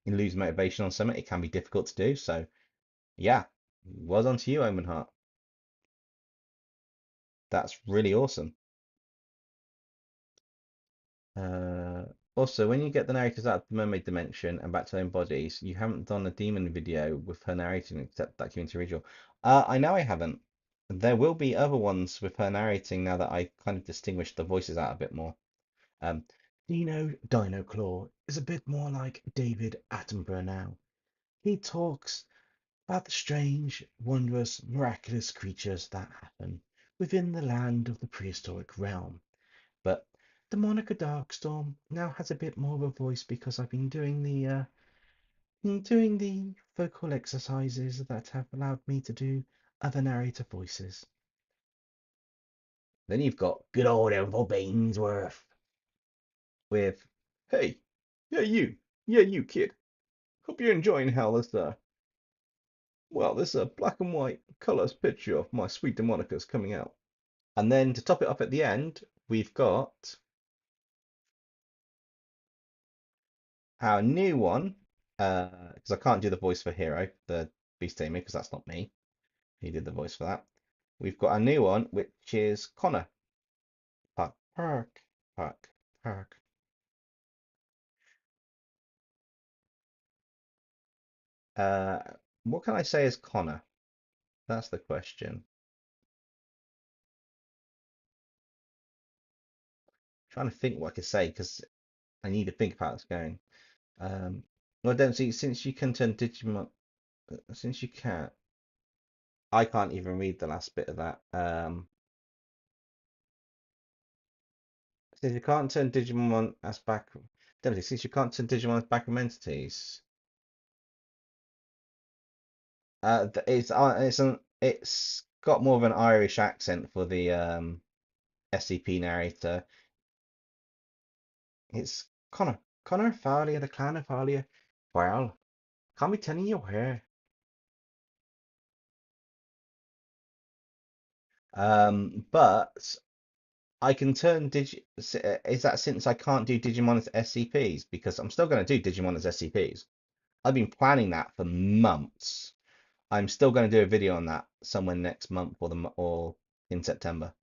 Speaker 1: lose motivation on something, it can be difficult to do. So yeah, well done to you, Omen Heart. That's really awesome. Uh, Also, when you get the narrators out of the mermaid dimension and back to their own bodies, you haven't done a demon video with her narrating except that community ritual. I know I haven't. There will be other ones with her narrating now that I kind of distinguished the voices out a bit more. Um, Dino Claw is a bit more like David Attenborough now. He talks about the strange, wondrous, miraculous creatures that happen within the land of the prehistoric realm. But the Monica Darkstorm now has a bit more of a voice because I've been doing the vocal exercises that have allowed me to do other narrator voices. Then you've got good old Elval Bainsworth with, "Hey, yeah you kid. Hope you're enjoying how this black and white colours picture of my sweet Demonica's coming out." And then to top it up at the end, we've got our new one, because I can't do the voice for Hero, the Beast Tamer, because that's not me. He did the voice for that. We've got a new one, which is Connor. Park, park, park, park. Uh, what can I say as Connor? That's the question. Trying to think what I could say because I need to think about this going. Um, well, Dempsey, since you can turn Digimon, since you can't, I can't even read the last bit of that. Since you can't turn Digimon as back, Dempsey, since you can't turn Digimon as backroom entities, it's got more of an Irish accent for the SCP narrator. It's Connor Farley, the clan of Farley. Well, can't be telling you where. But I can turn Is that since I can't do Digimon as SCPs? Because I'm still going to do Digimon as SCPs. I've been planning that for months. I'm still going to do a video on that somewhere next month or in September.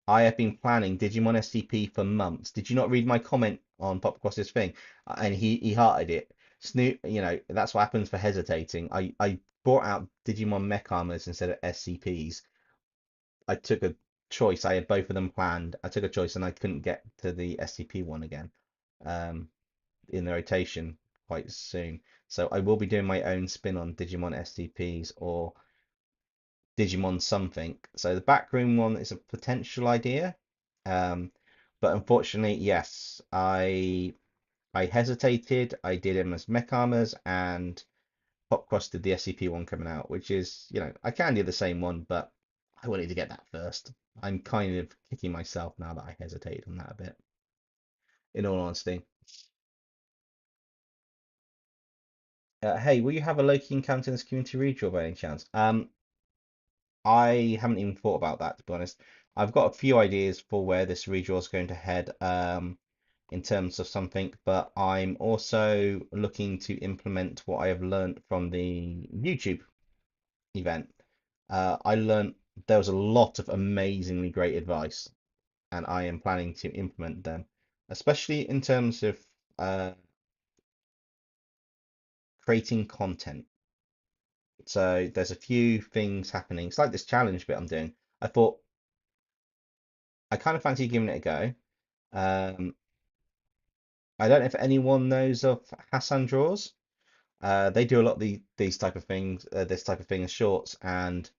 Speaker 1: I have been planning Digimon SCP for months. Did you not read my comment on Popcross's thing? And he hearted it. Snoop, that's what happens for hesitating. I brought out Digimon Mech Armors instead of SCPs. I took a choice. I had both of them planned. I took a choice and I couldn't get to the SCP one again um, in the rotation quite soon. So I will be doing my own spin on Digimon SCPs or Digimon something. So the backroom one is a potential idea. Um, but unfortunately, yes, I hesitated. I did him as Mech Armors and Popcross did the SCP one coming out, which is, I can do the same one, but I wanted to get that first. I'm kind of kicking myself now that I hesitated on that a bit, in all honesty. Hey, will you have a Loki encounter in this community redraw by any chance? I haven't even thought about that, to be honest. I've got a few ideas for where this redraw is going to head in terms of something, but I'm also looking to implement what I have learned from the YouTube event. I learned there was a lot of amazingly great advice, and I am planning to implement them, especially in terms of uh, creating content. So there's a few things happening. It's like this challenge bit I'm doing. I thought I kind of fancy giving it a go. Um, I don't know if anyone knows of Hassan Draws. They do a lot of these type of things, this type of thing as shorts, and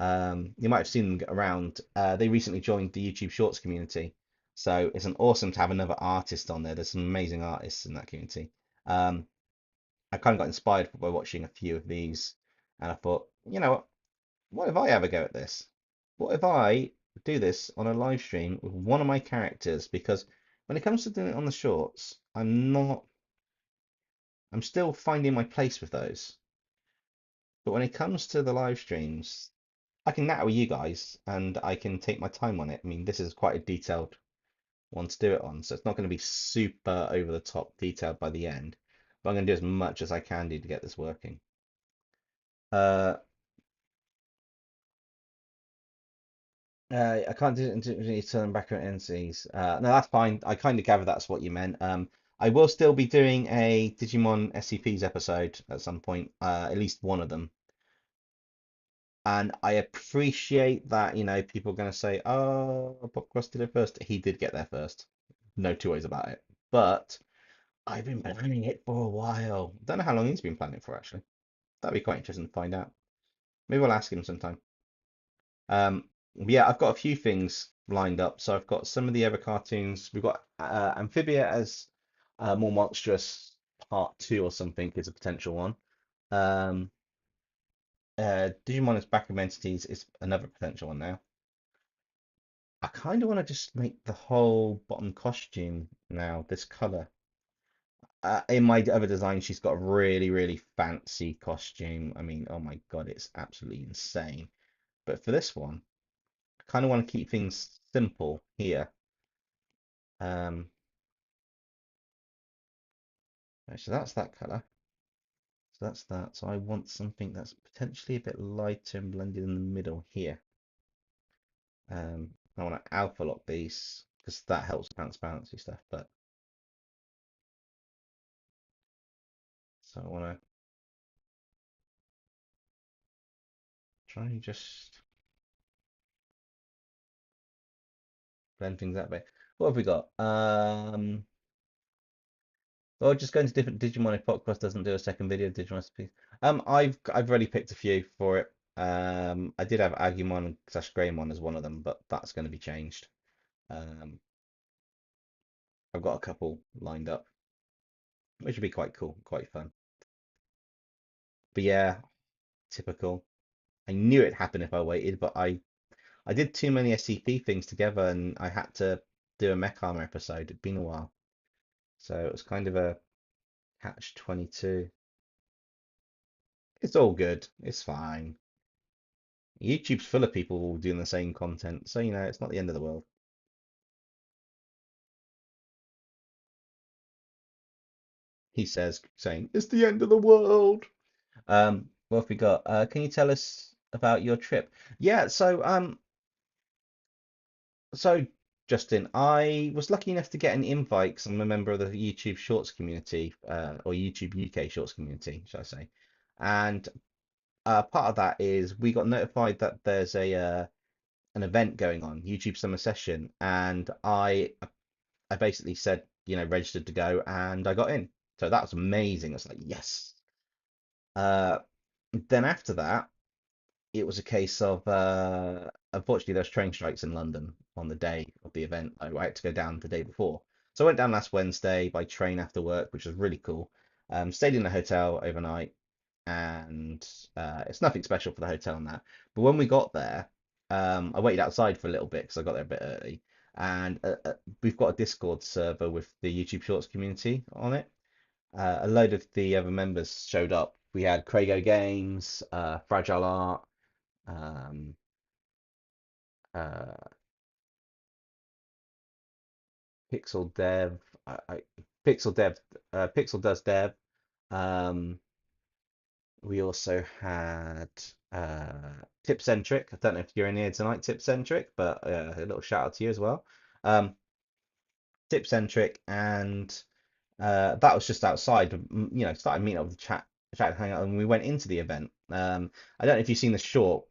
Speaker 1: you might have seen them around. They recently joined the YouTube Shorts community, so it's an awesome to have another artist on there. There's some amazing artists in that community. Um, I kind of got inspired by watching a few of these, and I thought, what if I have a go at this? What if I do this on a live stream with one of my characters? Because when it comes to doing it on the shorts, I'm still finding my place with those. But when it comes to the live streams, I can natter with you guys and I can take my time on it. I mean, this is quite a detailed one to do it on, so it's not going to be super over the top detailed by the end. But I'm going to do as much as I can do to get this working. Uh, I can't do it until you turn back at NCs. No, that's fine. I kind of gather that's what you meant. I will still be doing a Digimon SCPs episode at some point, at least one of them. And I appreciate that, people are going to say, oh, Popcross did it first. He did get there first. No two ways about it. But I've been planning it for a while. Don't know how long he's been planning it for, actually. That'd be quite interesting to find out. Maybe I'll ask him sometime. Yeah, I've got a few things lined up. So I've got some of the other cartoons. We've got Amphibia as more monstrous part two or something is a potential one. Um, Digimon as backup entities is another potential one now. I kind of want to just make the whole bottom costume now this color. In my other design, she's got a really, really fancy costume. I mean, oh my God, it's absolutely insane. But for this one, I kind of want to keep things simple here. Um, so that's that color. So that's that. So I want something that's potentially a bit lighter and blended in the middle here. I want to alpha lock these because that helps transparency stuff. But so I want to try and just blend things that way. What have we got? Or just going to different Digimon if Podcast doesn't do a second video of Digimon recipes. I've already picked a few for it. I did have Agumon slash Greymon as one of them, but that's going to be changed. Um, I've got a couple lined up, which would be quite cool, quite fun. But yeah, typical. I knew it'd happen if I waited, but I did too many SCP things together, and I had to do a Mech Armor episode. It'd been a while, so it was kind of a catch 22. It's all good. It's fine. YouTube's full of people all doing the same content, so it's not the end of the world. He says, saying, "It's the end of the world." What have we got? Can you tell us about your trip? Yeah, so Justin, I was lucky enough to get an invite 'cause I'm a member of the YouTube Shorts community, or YouTube UK Shorts community, shall I say? And part of that is we got notified that there's a an event going on, YouTube Summer Session, and I basically said, registered to go, and I got in. So that was amazing. It's like, yes. Uh, then after that, it was a case of unfortunately there's train strikes in London on the day of the event. I had to go down the day before. So I went down last Wednesday by train after work, which was really cool. Stayed in a hotel overnight, and it's nothing special for the hotel and that. But when we got there, I waited outside for a little bit because I got there a bit early. And we've got a Discord server with the YouTube Shorts community on it. A load of the other members showed up. We had Crago Games, Fragile Art, um, uh, Pixel Dev, Pixel Dev, Pixel Does Dev. Um, we also had Tipcentric. I don't know if you're in here tonight, Tipcentric, but a little shout out to you as well. Um, Tipcentric, and that was just outside. Started meeting up with the chat, hang out, and we went into the event. I don't know if you've seen the short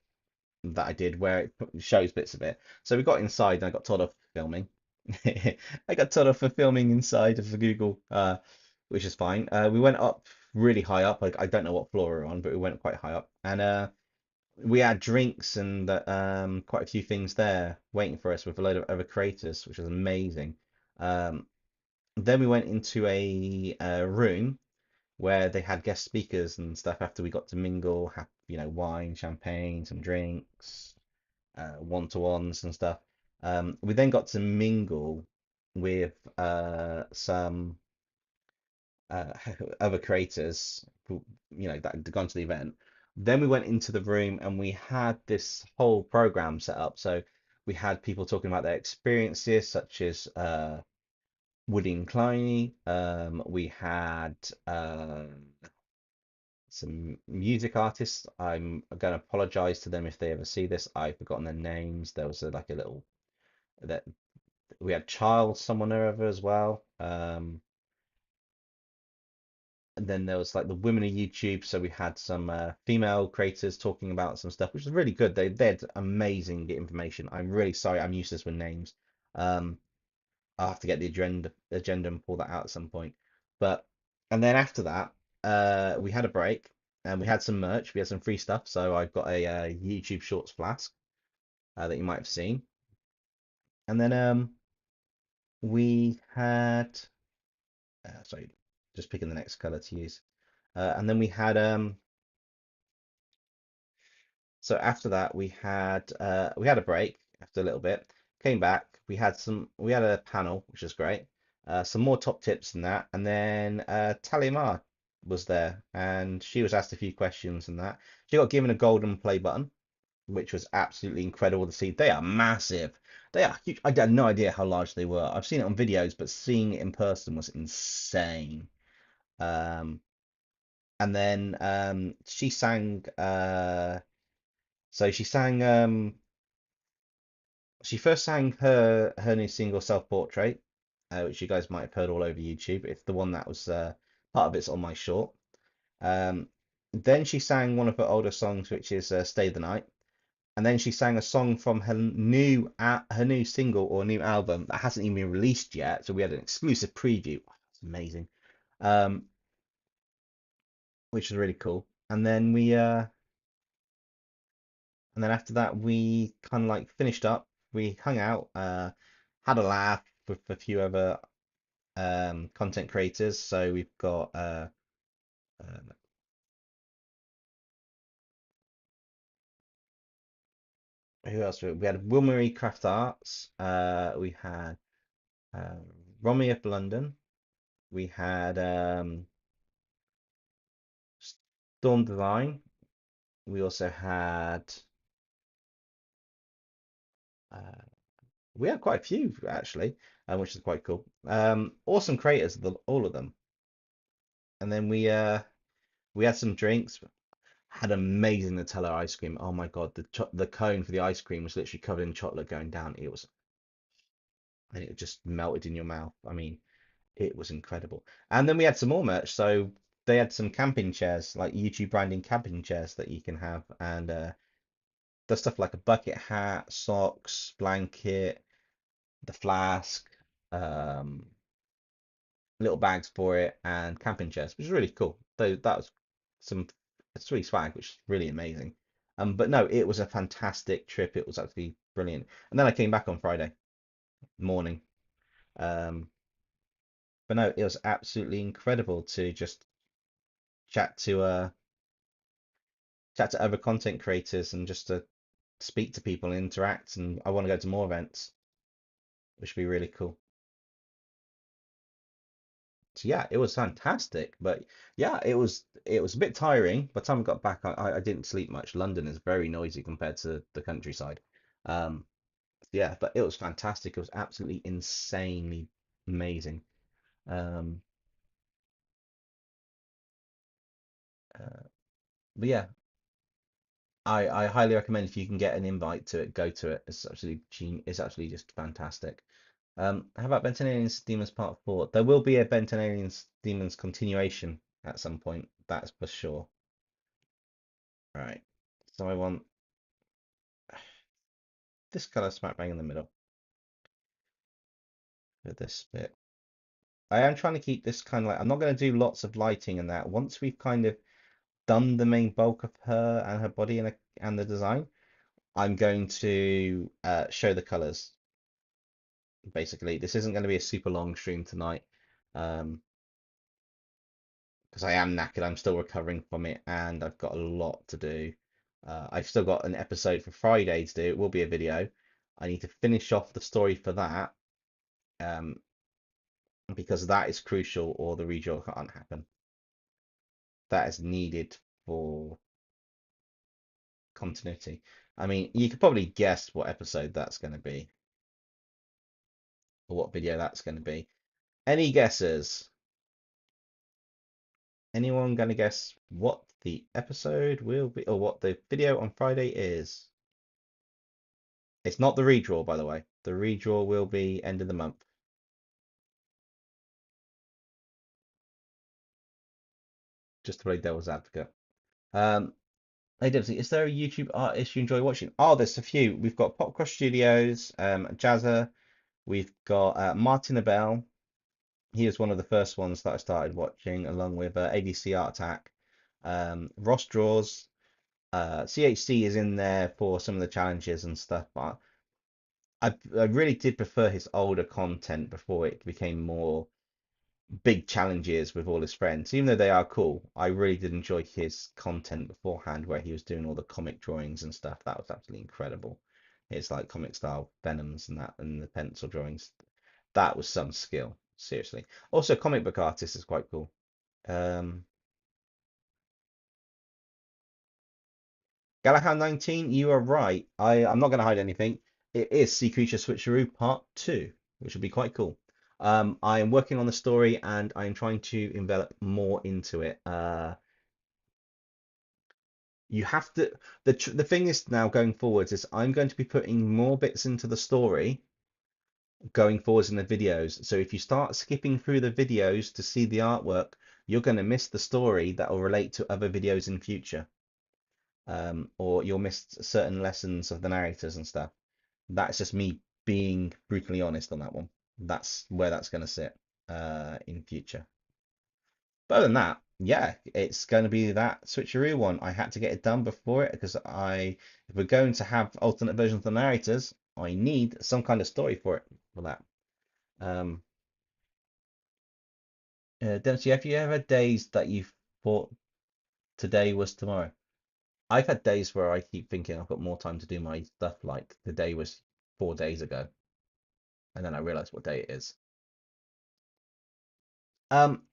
Speaker 1: that I did where it shows bits of it. So we got inside, and I got told off for filming. I got told off for filming inside of the Google, which is fine. We went up really high up. I don't know what floor we are on, but we went quite high up, and we had drinks and quite a few things there waiting for us with a load of other creators, which was amazing. Um, then we went into a room where they had guest speakers and stuff after we got to mingle, have wine, champagne, some drinks, one-to-ones and stuff. We then got to mingle with some uh, other creators who, that had gone to the event. Then we went into the room and we had this whole program set up. So we had people talking about their experiences, such as Woody and Kleiny. We had some music artists. I'm going to apologize to them if they ever see this. I've forgotten their names. There was like a little that we had Child, someone or other as well. And then there was like the women of YouTube. So we had some female creators talking about some stuff, which was really good. They had amazing information. I'm really sorry, I'm useless with names. Um, I'll have to get the agenda and pull that out at some point. But and then after that, we had a break and we had some merch. We had some free stuff. So I've got a YouTube Shorts flask that you might have seen. And then we had sorry, just picking the next color to use. And then we had so after that we had a break after a little bit. Came back. We had a panel, which was great. Some more top tips than that, and then Talimar was there, and she was asked a few questions and that. She got given a golden play button, which was absolutely incredible to see. They are massive. They are huge. I had no idea how large they were. I've seen it on videos, but seeing it in person was insane. Um, and then she sang. So she first sang her new single Self Portrait, which you guys might have heard all over YouTube. It's the one that was part of it's on my short. Um, then she sang one of her older songs, which is Stay the Night. And then she sang a song from her new single or new album that hasn't even been released yet. So we had an exclusive preview. Oh, it's amazing. um, which was really cool. And then after that we kind of like finished up. We hung out, had a laugh with a few other content creators. So we've got uh, who else? We had Wilmarie Craft Arts. We had uh, Romy of London. We had Storm Divine. We also had uh, we had quite a few actually, which is quite cool. Awesome creators, all of them. And then we had some drinks. Had amazing Nutella ice cream. Oh my God, the cone for the ice cream was literally covered in chocolate going down. And it just melted in your mouth. I mean, it was incredible. And then we had some more merch. So they had some camping chairs, like YouTube branding camping chairs that you can have, and the stuff like a bucket hat, socks, blanket, the flask, um, little bags for it, and camping chairs, which is really cool. Though that was some sweet swag, which is really amazing. But no, it was a fantastic trip. It was actually brilliant. And then I came back on Friday morning. Um, but no, it was absolutely incredible to just chat to uh chat to other content creators and just to speak to people and interact. And I want to go to more events, which would be really cool. So yeah, it was fantastic. But yeah, it was a bit tiring. By the time I got back, I didn't sleep much. London is very noisy compared to the countryside. Um, yeah, but it was fantastic. It was absolutely insanely amazing. Um, uh, but yeah, I highly recommend if you can get an invite to it, go to it. It's actually just fantastic. How about Bent and Aliens Demons Part 4? There will be a Bent and Aliens Demons continuation at some point, that's for sure. Right. So I want this color smack bang in the middle for this bit. I am trying to keep this kind of like, I'm not going to do lots of lighting and that. Once we've kind of done the main bulk of her and her body and the design, I'm going to show the colors. Basically, this isn't going to be a super long stream tonight. Um, because I am knackered. I'm still recovering from it, and I've got a lot to do. I've still got an episode for Friday to do. It will be a video. I need to finish off the story for that, um, because that is crucial, or the redraw can't happen. That is needed for continuity. I mean, you could probably guess what episode that's going to be, or what video that's going to be. Any guesses? Anyone going to guess what the episode will be, or what the video on Friday is? It's not the redraw, by the way. The redraw will be end of the month. Just to play devil's advocate. Um, hey Dempsey, is there a YouTube artist you enjoy watching? Oh, there's a few. We've got Popcross Studios, Jazza. We've got Martin Abel. He was one of the first ones that I started watching, along with ADC Art Attack. Ross Draws. CHC is in there for some of the challenges and stuff, but I really did prefer his older content before it became more big challenges with all his friends. Even though they are cool, I really did enjoy his content beforehand, where he was doing all the comic drawings and stuff. That was absolutely incredible. It's like comic style Venoms and that, and the pencil drawings. That was some skill, seriously. Also, comic book artist is quite cool. Um, Galahad 19, you are right. I'm not going to hide anything. It is Sea Creature Switcheroo Part 2, which will be quite cool. I am working on the story and I am trying to envelop more into it. You have to, the thing is now going forwards is I'm going to be putting more bits into the story going forwards in the videos. So if you start skipping through the videos to see the artwork, you're going to miss the story that will relate to other videos in future. Or you'll miss certain lessons of the narrators and stuff. That's just me being brutally honest on that one. That's where that's going to sit in future. But other than that, yeah, it's going to be that switcheroo one. I had to get it done before it because if we're going to have alternate versions of the narrators, I need some kind of story for it for that. Um, Dempsey, have you ever had days that you thought today was tomorrow? I've had days where I keep thinking I've got more time to do my stuff, like the day was 4 days ago, and then I realize what day it is. Um,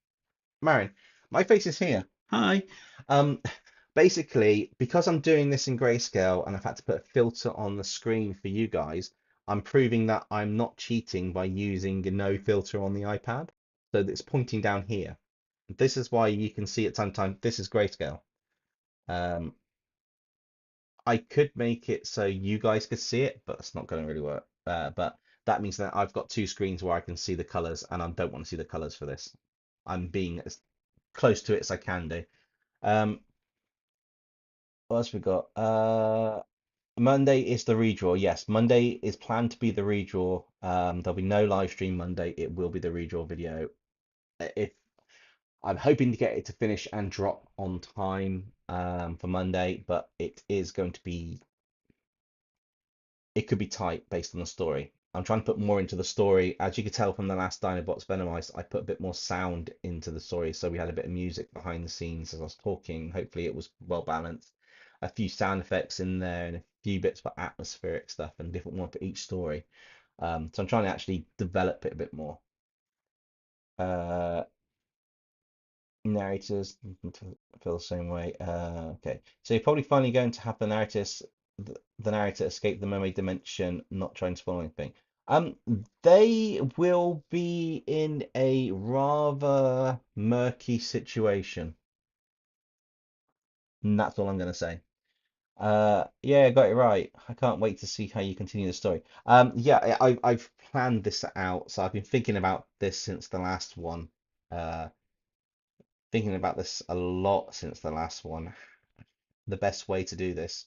Speaker 1: Marion, my face is here. Hi. Um, Basically, because I'm doing this in grayscale and I've had to put a filter on the screen for you guys, I'm proving that I'm not cheating by using a no filter on the iPad. So it's pointing down here. This is why you can see it sometimes. This is grayscale. Um, I could make it so you guys could see it, but it's not going to really work. But that means that I've got two screens where I can see the colors, and I don't want to see the colors for this. I'm being as close to it as I can do. Um, what else we got? Monday is the redraw. Yes, Monday is planned to be the redraw. There'll be no live stream Monday. It will be the redraw video. If I'm hoping to get it to finish and drop on time for Monday, but it is going to be it could be tight based on the story. I'm trying to put more into the story. As you could tell from the last Dinobots Venomize, I put a bit more sound into the story. So we had a bit of music behind the scenes as I was talking. Hopefully it was well balanced. A few sound effects in there and a few bits for atmospheric stuff and different one for each story. So I'm trying to actually develop it a bit more. Uh, Narrators feel the same way. Okay, so you're probably finally going to have the narrator escape the mermaid dimension, not trying to spoil anything. They will be in a rather murky situation, and that's all I'm going to say. Yeah, got it right. I can't wait to see how you continue the story. Yeah, I've planned this out, so I've been thinking about this since the last one. Uh, Thinking about this a lot since the last one. The best way to do this.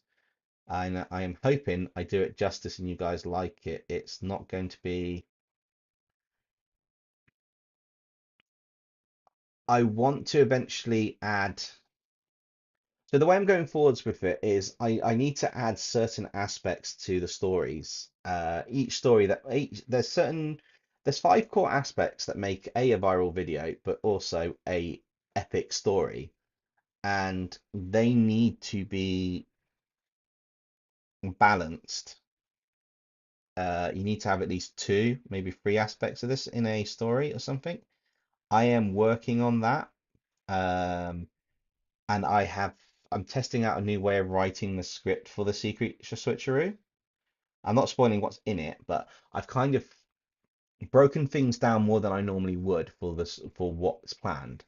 Speaker 1: And I am hoping I do it justice and you guys like it. It's not going to be. I want to eventually add. So the way I'm going forwards with it is I need to add certain aspects to the stories. Each story that each there's five core aspects that make a viral video, but also a epic story, and they need to be balanced. You need to have at least two, maybe three aspects of this in a story or something. I am working on that, um, and I'm testing out a new way of writing the script for the secret switcheroo. I'm not spoiling what's in it, but I've kind of broken things down more than I normally would for what's planned,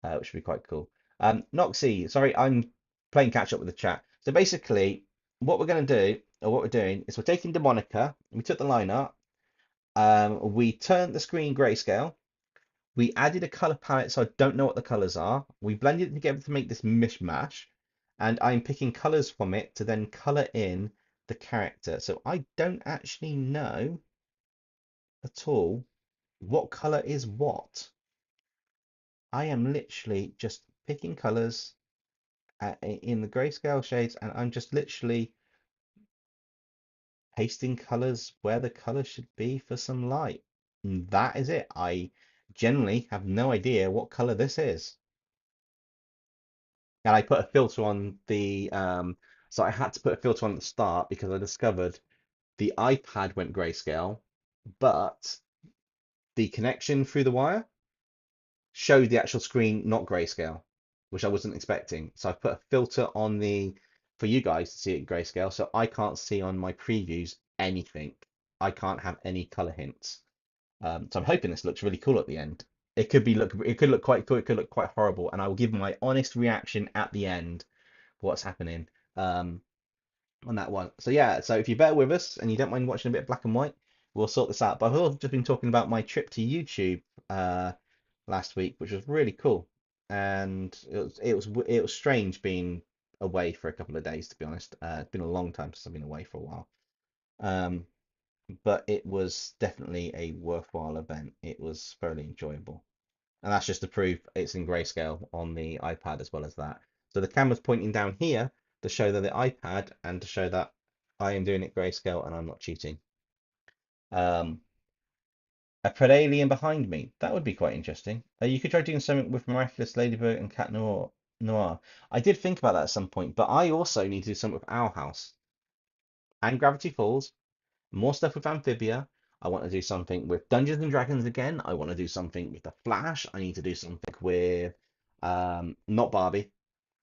Speaker 1: which would be quite cool. Noxy, sorry, I'm playing catch up with the chat. So basically, what we're going to do, or what we're doing, is we're taking Demonica. We took the line up. We turned the screen grayscale. We added a color palette, so I don't know what the colors are. We blended it together to make this mishmash, and I'm picking colors from it to then color in the character. So I don't actually know at all what color is what. I am literally just picking colors in the grayscale shades, and I'm just literally pasting colors where the color should be for some light. And that is it. I generally have no idea what color this is. And I put a filter on so I had to put a filter on at the start because I discovered the iPad went grayscale, but the connection through the wire showed the actual screen not grayscale, which I wasn't expecting. So I put a filter on for you guys to see it grayscale, so I can't see on my previews anything. I can't have any color hints. So I'm hoping this looks really cool at the end. It could look quite cool, it could look quite horrible, and I will give my honest reaction at the end what's happening um, on that one. So yeah, so if you bear with us and you don't mind watching a bit of black and white, we'll sort this out. But I've also just been talking about my trip to YouTube last week, which was really cool, and it was strange being away for a couple of days, to be honest. It's been a long time since I've been away for a while. Um, but it was definitely a worthwhile event. It was fairly enjoyable. And that's just to prove it's in grayscale on the iPad as well as that. So the camera's pointing down here to show that the iPad and to show that I am doing it grayscale and I'm not cheating. Um, a Pred alien behind me. That would be quite interesting. You could try doing something with Miraculous Ladybird and Cat Noir. Noir. I did think about that at some point, but I also need to do something with Owl House and Gravity Falls. More stuff with Amphibia. I want to do something with Dungeons and Dragons again. I want to do something with The Flash. I need to do something with not Barbie.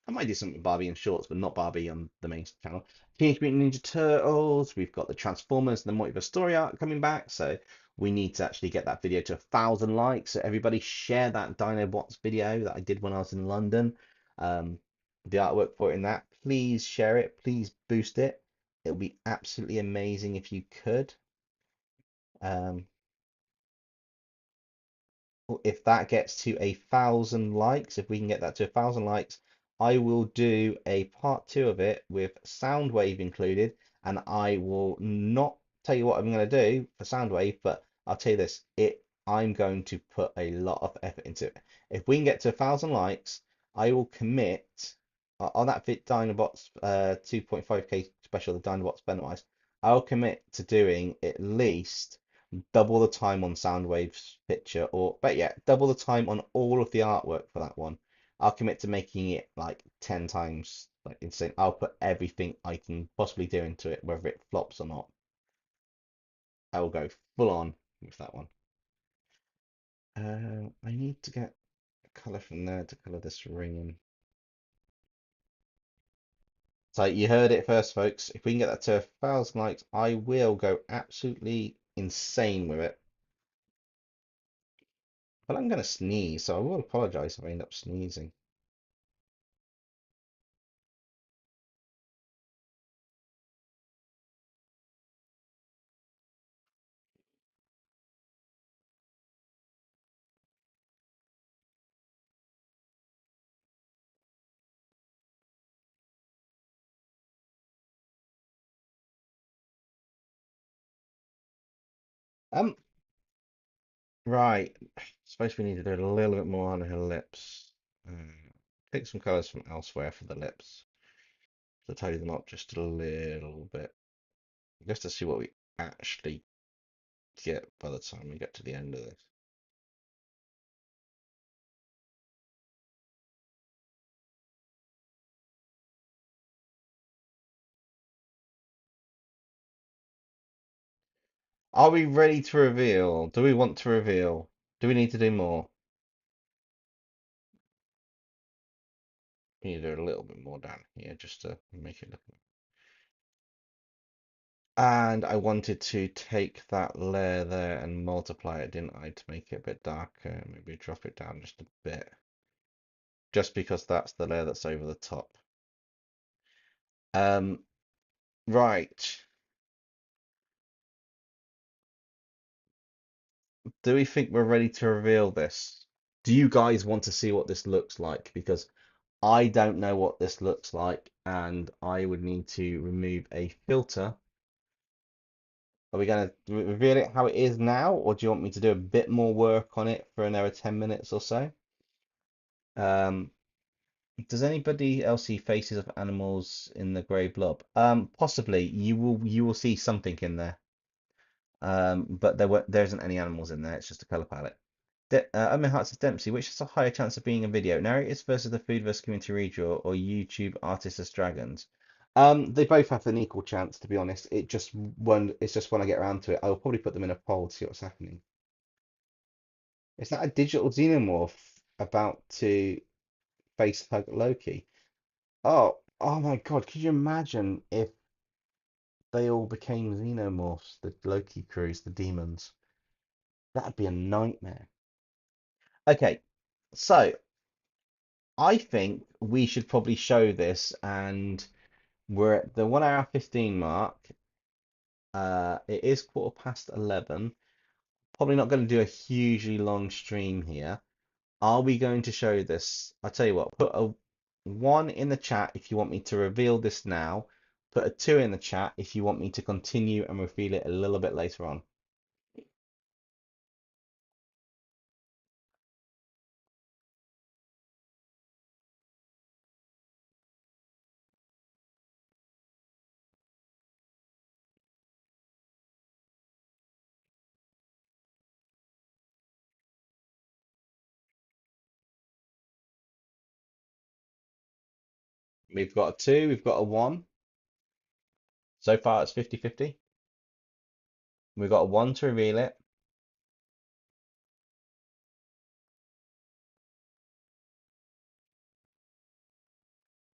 Speaker 1: I might do something with Barbie in shorts, but not Barbie on the main channel. Teenage Mutant Ninja Turtles. We've got the Transformers and the Multiverse Story Arc coming back. So we need to actually get that video to 1,000 likes. So everybody share that Dinobots video that I did when I was in London. Um, the artwork for it in that. Please share it. Please boost it. It would be absolutely amazing if you could. Um, if that gets to 1,000 likes, if we can get that to 1,000 likes, I will do a part two of it with Soundwave included, and I will not tell you what I'm going to do for Soundwave, but I'll tell you this, I'm going to put a lot of effort into it. If we can get to 1,000 likes, I will commit on that Dinobots 2.5K special, the Dinobots Benwise, I'll commit to doing at least double the time on Soundwave's picture, or but yeah, double the time on all of the artwork for that one. I'll commit to making it like 10 times like insane. I'll put everything I can possibly do into it, whether it flops or not. I will go full on with that one. I need to get a colour from there to colour this ring in. So you heard it first, folks. If we can get that to 1,000 likes, I will go absolutely insane with it. But I'm going to sneeze, so I will apologise if I end up sneezing. Um, Right. Suppose we need to do a little bit more on her lips. Pick some colours from elsewhere for the lips. To tidy them up just a little bit. Just to see what we actually get by the time we get to the end of this. Are we ready to reveal? Do we want to reveal? Do we need to do more? We need to do a little bit more down here just to make it look. And I wanted to take that layer there and multiply it, didn't I, to make it a bit darker. Maybe drop it down just a bit. Just because that's the layer that's over the top. Um, right. Do we think we're ready to reveal this? Do you guys want to see what this looks like? Because I don't know what this looks like, and I would need to remove a filter. Are we going to reveal it how it is now, or do you want me to do a bit more work on it for another 10 minutes or so? Um, does anybody else see faces of animals in the grey blob? Possibly. You will see something in there. But there isn't any animals in there. It's just a color palette. Omen Hearts of Dempsey, which has a higher chance of being a video? Narrators versus the Foodverse community redraw or YouTube artists as dragons? They both have an equal chance, to be honest. It's just when I get around to it, I'll probably put them in a poll to see what's happening. Is that a digital xenomorph about to face hug Loki? Oh my God! Could you imagine if they all became xenomorphs, the Loki crews, the demons? That'd be a nightmare. Okay, so I think we should probably show this, and we're at the 1 hour 15 mark. It is 11:15. Probably not going to do a hugely long stream here. Are we going to show this? I'll tell you what, put a 1 in the chat if you want me to reveal this now. Put a 2 in the chat if you want me to continue and reveal it a little bit later on. We've got a 2, we've got a 1. So far it's 50-50. We've got a 1 to reveal it.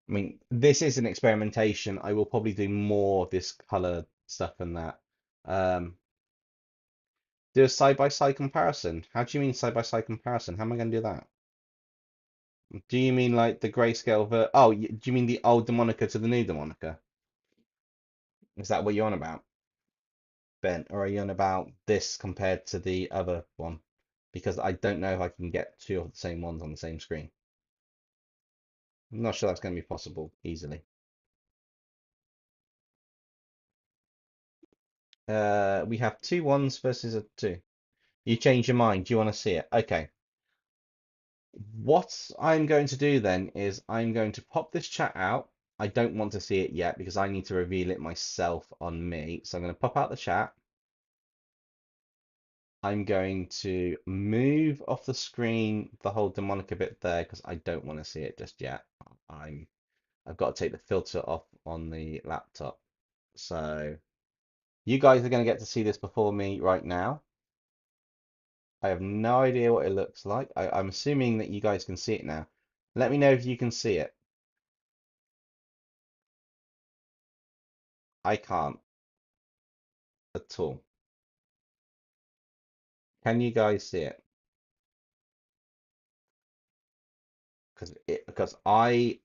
Speaker 1: I mean, this is an experimentation. I will probably do more of this color stuff than that. Um, do a side-by-side comparison. How do you mean side-by-side comparison? How am I going to do that? Do you mean like the grayscale ver? Oh, do you mean the old demonica to the new demonica? Is that what you're on about, Ben? Or are you on about this compared to the other one? Because I don't know if I can get two of the same ones on the same screen. I'm not sure that's going to be possible easily. We have two ones versus a two. You change your mind. Do you want to see it? Okay. What I'm going to do then is I'm going to pop this chat out. I don't want to see it yet because I need to reveal it myself on me. So I'm going to pop out the chat. I'm going to move off the screen the whole demonica bit there because I don't want to see it just yet. I've got to take the filter off on the laptop. So you guys are going to get to see this before me right now. I have no idea what it looks like. I'm assuming that you guys can see it now. Let me know if you can see it. I can't at all. Can you guys see it? Because I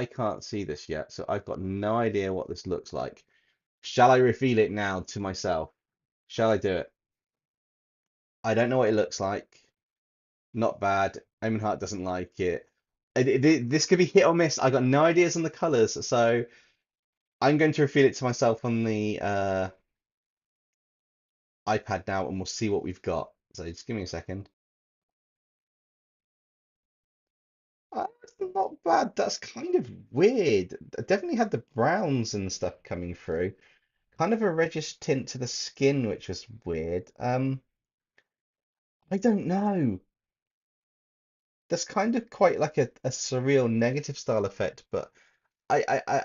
Speaker 1: can't see this yet, so I've got no idea what this looks like. Shall I reveal it now to myself? Shall I do it? I don't know what it looks like. Not bad. Eamon Hart doesn't like it. This could be hit or miss. I got no ideas on the colors, so I'm going to reveal it to myself on the iPad now, and we'll see what we've got. So just give me a second. That's not bad. That's kind of weird. I definitely had the browns and stuff coming through. Kind of a reddish tint to the skin, which was weird. I don't know. That's kind of quite like a surreal negative style effect, but I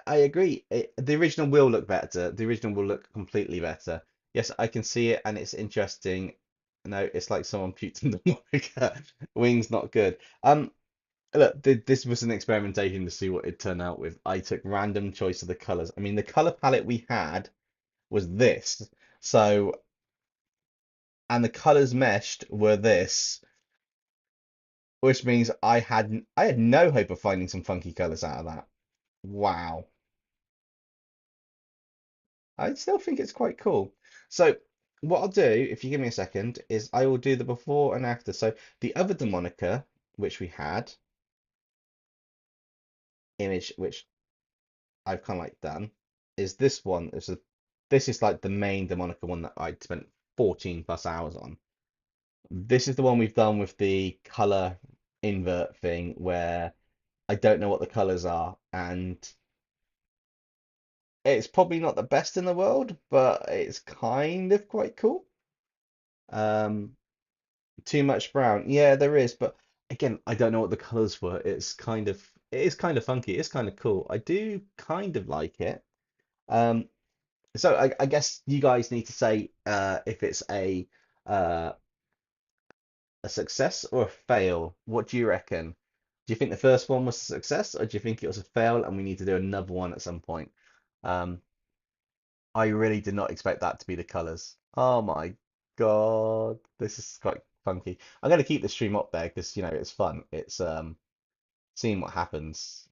Speaker 1: agree. The original will look better. The original will look completely better. Yes, I can see it, and it's interesting. No, it's like someone puked in the moniker. Wings not good. Look, this was an experimentation to see what it turned out with. I took random choice of the colors. I mean, the color palette we had was this. So, and the colors meshed were this, which means I had no hope of finding some funky colors out of that. Wow. I still think it's quite cool. So what I'll do, if you give me a second, is I will do the before and after. So the other demonica, which we had, image, which I've kind of like done, is this one. This is like the main demonica one that I spent 14 plus hours on. This is the one we've done with the color invert thing where I don't know what the colors are, and it's probably not the best in the world, but it's kind of quite cool. Um, Too much brown. Yeah, there is, but again, I don't know what the colors were. It is kind of funky. It's kind of cool. I do kind of like it. Um, so I guess you guys need to say if it's uh, a success or a fail. What do you reckon? Do you think the first one was a success, or do you think it was a fail and we need to do another one at some point? Um, I really did not expect that to be the colors. Oh my God, this is quite funky. I'm going to keep the stream up there because it's fun. It's seeing what happens.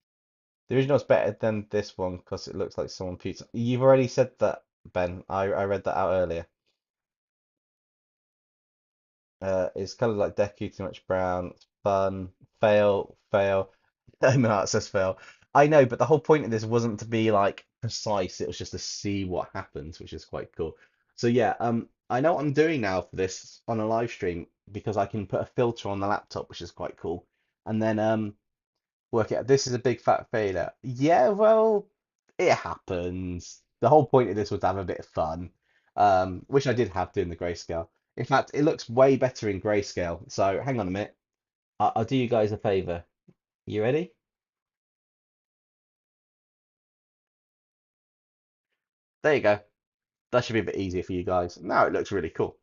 Speaker 1: The original's better than this one because it looks like someone puked. You've already said that, Ben. I read that out earlier. It's colored like Deku, too much brown. It's fun. Fail, fail. No, it says fail. I know, but the whole point of this wasn't to be like precise. It was just to see what happens, which is quite cool. So yeah, I know what I'm doing now for this on a live stream because I can put a filter on the laptop, which is quite cool, and then work it out. This is a big fat failure. Yeah, well, it happens. The whole point of this was to have a bit of fun, which I did have doing the grayscale. In fact, it looks way better in grayscale. So hang on a minute. I'll do you guys a favor. You ready? There you go. That should be a bit easier for you guys. Now it looks really cool.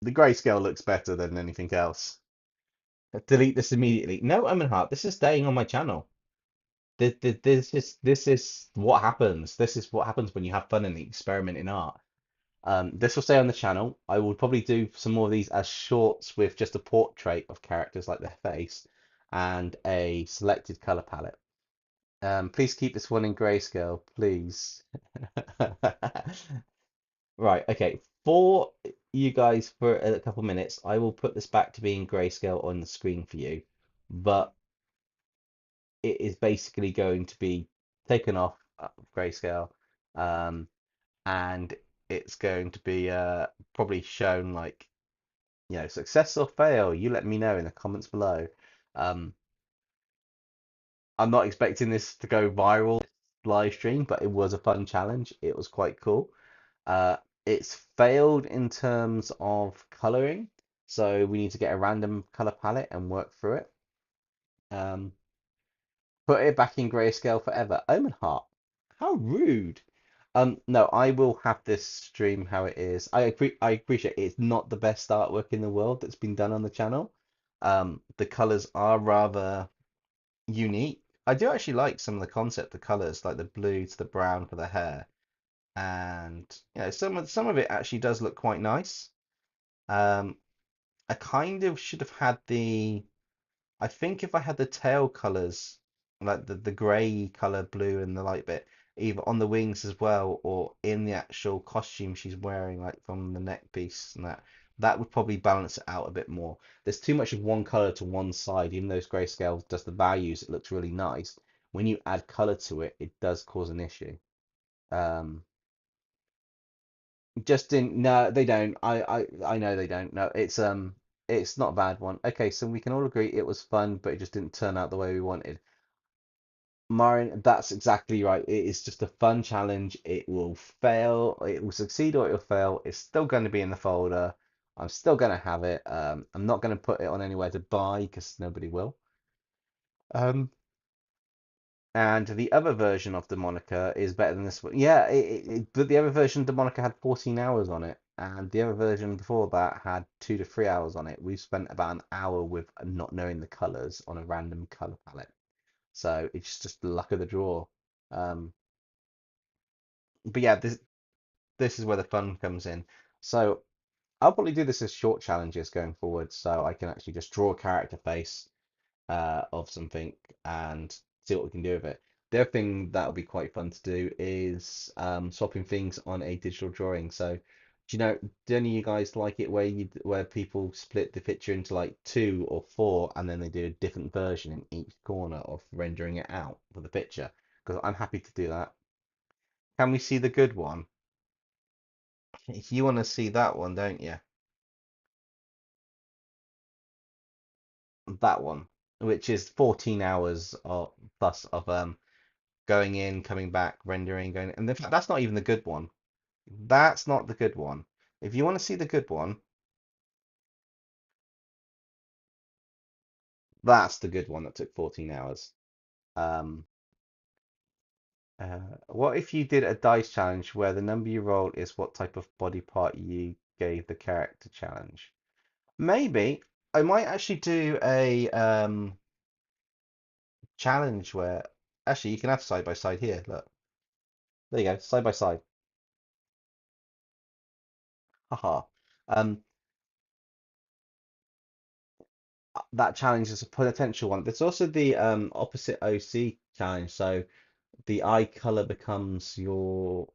Speaker 1: The grayscale looks better than anything else. Delete this immediately. No, Heart, this is staying on my channel. This is what happens. This is what happens when you have fun and experiment in art. This will stay on the channel. I will probably do some more of these as shorts with just a portrait of characters like their face and a selected color palette. Please keep this one in grayscale, please. Right, okay. For you guys for a couple minutes, I will put this back to being grayscale on the screen for you, but it is basically going to be taken off grayscale, um, and it's going to be probably shown like, success or fail. You let me know in the comments below. Um, I'm not expecting this to go viral live stream, but it was a fun challenge. It was quite cool. Uh, it's failed in terms of coloring, so we need to get a random color palette and work through it. Um, put it back in grayscale forever. Omen Heart, how rude. No, I will have this stream how it is. I appreciate it's not the best artwork in the world that's been done on the channel. The colors are rather unique. I do actually like some of the concept of colors, like the blue to the brown for the hair, and some of it actually does look quite nice. Um, I kind of should have had the. I think if I had the tail colors, like the grey color, blue, and the light bit, either on the wings as well, or in the actual costume she's wearing, like from the neck piece and that would probably balance it out a bit more. There's too much of one color to one side, even though grayscale does the values, it looks really nice. When you add color to it, it does cause an issue. Um, Justin, no, they don't. I know they don't. No, it's not a bad one. Okay, so we can all agree it was fun, but it just didn't turn out the way we wanted. Marin, that's exactly right. It is just a fun challenge. It will fail, it will succeed or it will fail. It's still going to be in the folder. I'm still going to have it. I'm not going to put it on anywhere to buy because nobody will. Um, And the other version of the moniker is better than this one. Yeah, but the other version of the moniker had 14 hours on it, and the other version before that had 2 to 3 hours on it. We've spent about an hour with not knowing the colors on a random color palette. So it's just the luck of the draw. Um, but yeah, this is where the fun comes in. So I'll probably do this as short challenges going forward, so I can actually just draw a character face of something and see what we can do with it. The other thing that will be quite fun to do is swapping things on a digital drawing. So, do any of you guys like it where people split the picture into like two or four, and then they do a different version in each corner of rendering it out for the picture? Because I'm happy to do that. Can we see the good one? You want to see that one, don't you? That one, which is 14 hours of plus of going in, coming back, rendering, going, and in fact, that's not even the good one. That's not the good one. If you want to see the good one, that's the good one that took 14 hours. Um, what if you did a dice challenge where the number you roll is what type of body part you gave the character challenge? Maybe I might actually do a challenge where actually you can have side by side here. Look, there you go, side by side. Haha. Um, that challenge is a potential one. There's also the opposite OC challenge. So the eye color becomes your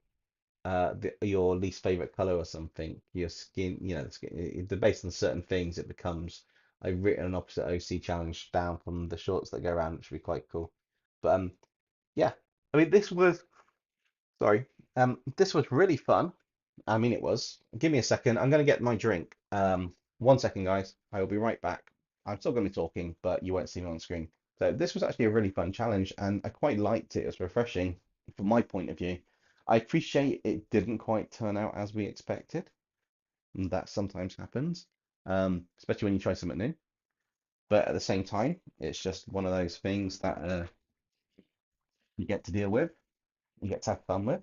Speaker 1: least favorite color or something. Your skin, the skin, based on certain things, it becomes. I've written an opposite OC challenge down from the shorts that go around, which would be quite cool. But yeah. I mean, this was really fun. I mean, it was. Give me a second. I'm gonna get my drink. 1 second, guys. I will be right back. I'm still gonna be talking, but you won't see me on screen. So this was actually a really fun challenge, and I quite liked it. It was refreshing from my point of view. I appreciate it didn't quite turn out as we expected, and that sometimes happens, especially when you try something new. But at the same time, it's just one of those things that you get to deal with, you get to have fun with.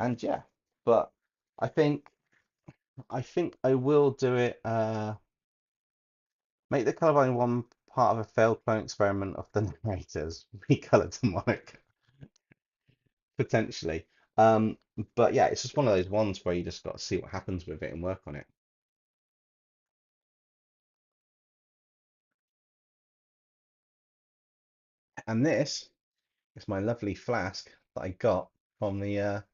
Speaker 1: And yeah, but I think I will do it. Make the colorblind one part of a failed clone experiment of the narrators, recolor demonic potentially. Um, but yeah, it's just one of those ones where you just got to see what happens with it and work on it. And this is my lovely flask that I got from the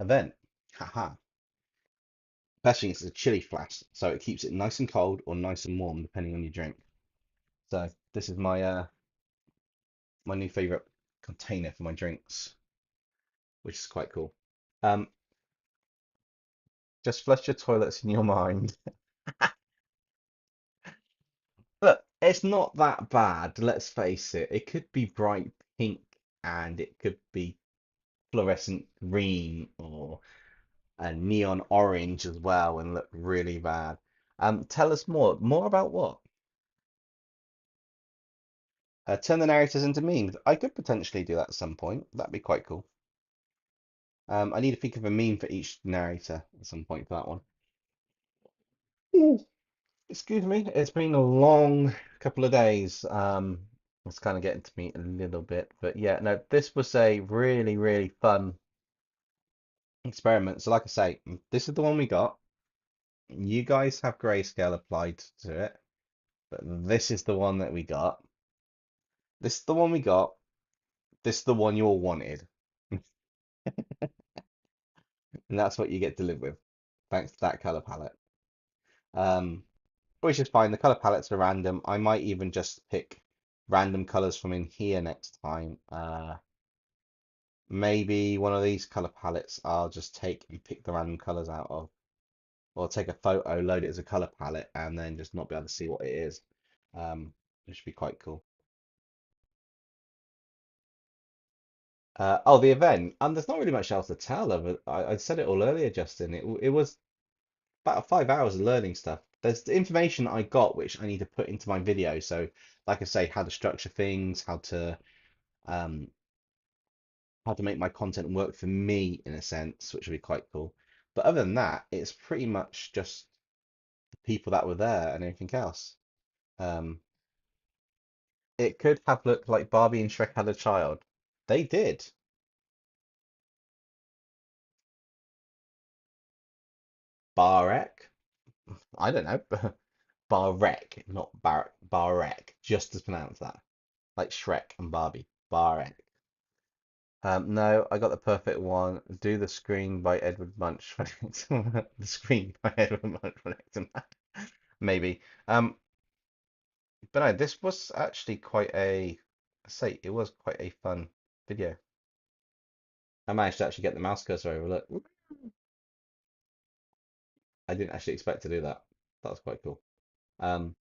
Speaker 1: event. Haha. Best thing is it's a chili flask, so it keeps it nice and cold or nice and warm depending on your drink. So this is my new favorite container for my drinks, which is quite cool. Um, just flush your toilets in your mind. Look, it's not that bad, let's face it. It could be bright pink and it could be fluorescent green or a neon orange as well and look really bad. Tell us more. More about what? Turn the narrators into memes. I could potentially do that at some point. That'd be quite cool. I need to think of a meme for each narrator at some point for that one. Ooh, excuse me. It's been a long couple of days. It's kind of getting to me a little bit, but yeah, no, this was a really, really fun experiment. So, like I say, this is the one we got. You guys have grayscale applied to it, but this is the one that we got. This is the one we got. This is the one you all wanted, and that's what you get to live with, thanks to that color palette. Um, which is fine. The color palettes are random. I might even just pick random colors from in here next time. Maybe one of these color palettes I'll just take and pick the random colors out of, or take a photo, load it as a color palette, and then just not be able to see what it is. Which should be quite cool. Oh, the event. There's not really much else to tell. I said it all earlier, Justin. It was about 5 hours of learning stuff. There's the information I got which I need to put into my video. So, like I say, how to structure things, um, how to make my content work for me in a sense, which would be quite cool. But other than that, it's pretty much just the people that were there and anything else. Um, it could have looked like Barbie and Shrek had a child. They did. Barek? I don't know. Barek, not Barek. Just as pronounce that. Like Shrek and Barbie. Barek. No, I got the perfect one. Do the screen by Edward Munch for next. The screen by Edward Munch for next. Maybe. Um, but no, this was actually it was quite a fun video. I managed to actually get the mouse cursor over. Look, I didn't actually expect to do that. That was quite cool. Um,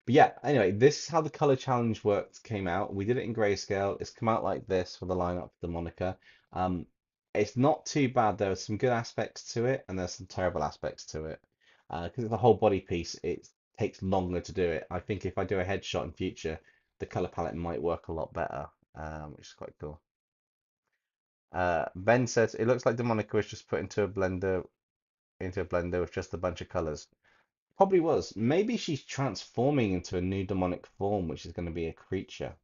Speaker 1: But yeah, anyway, this is how the color challenge worked, came out. We did it in grayscale. It's come out like this for the lineup for the moniker. Um, it's not too bad. There are some good aspects to it, and there's some terrible aspects to it. Because it's a whole body piece, it takes longer to do it. I think if I do a headshot in future, the color palette might work a lot better, which is quite cool. Ben says it looks like the moniker was just put into a blender with just a bunch of colors. Probably was. Maybe she's transforming into a new demonic form, which is going to be a creature.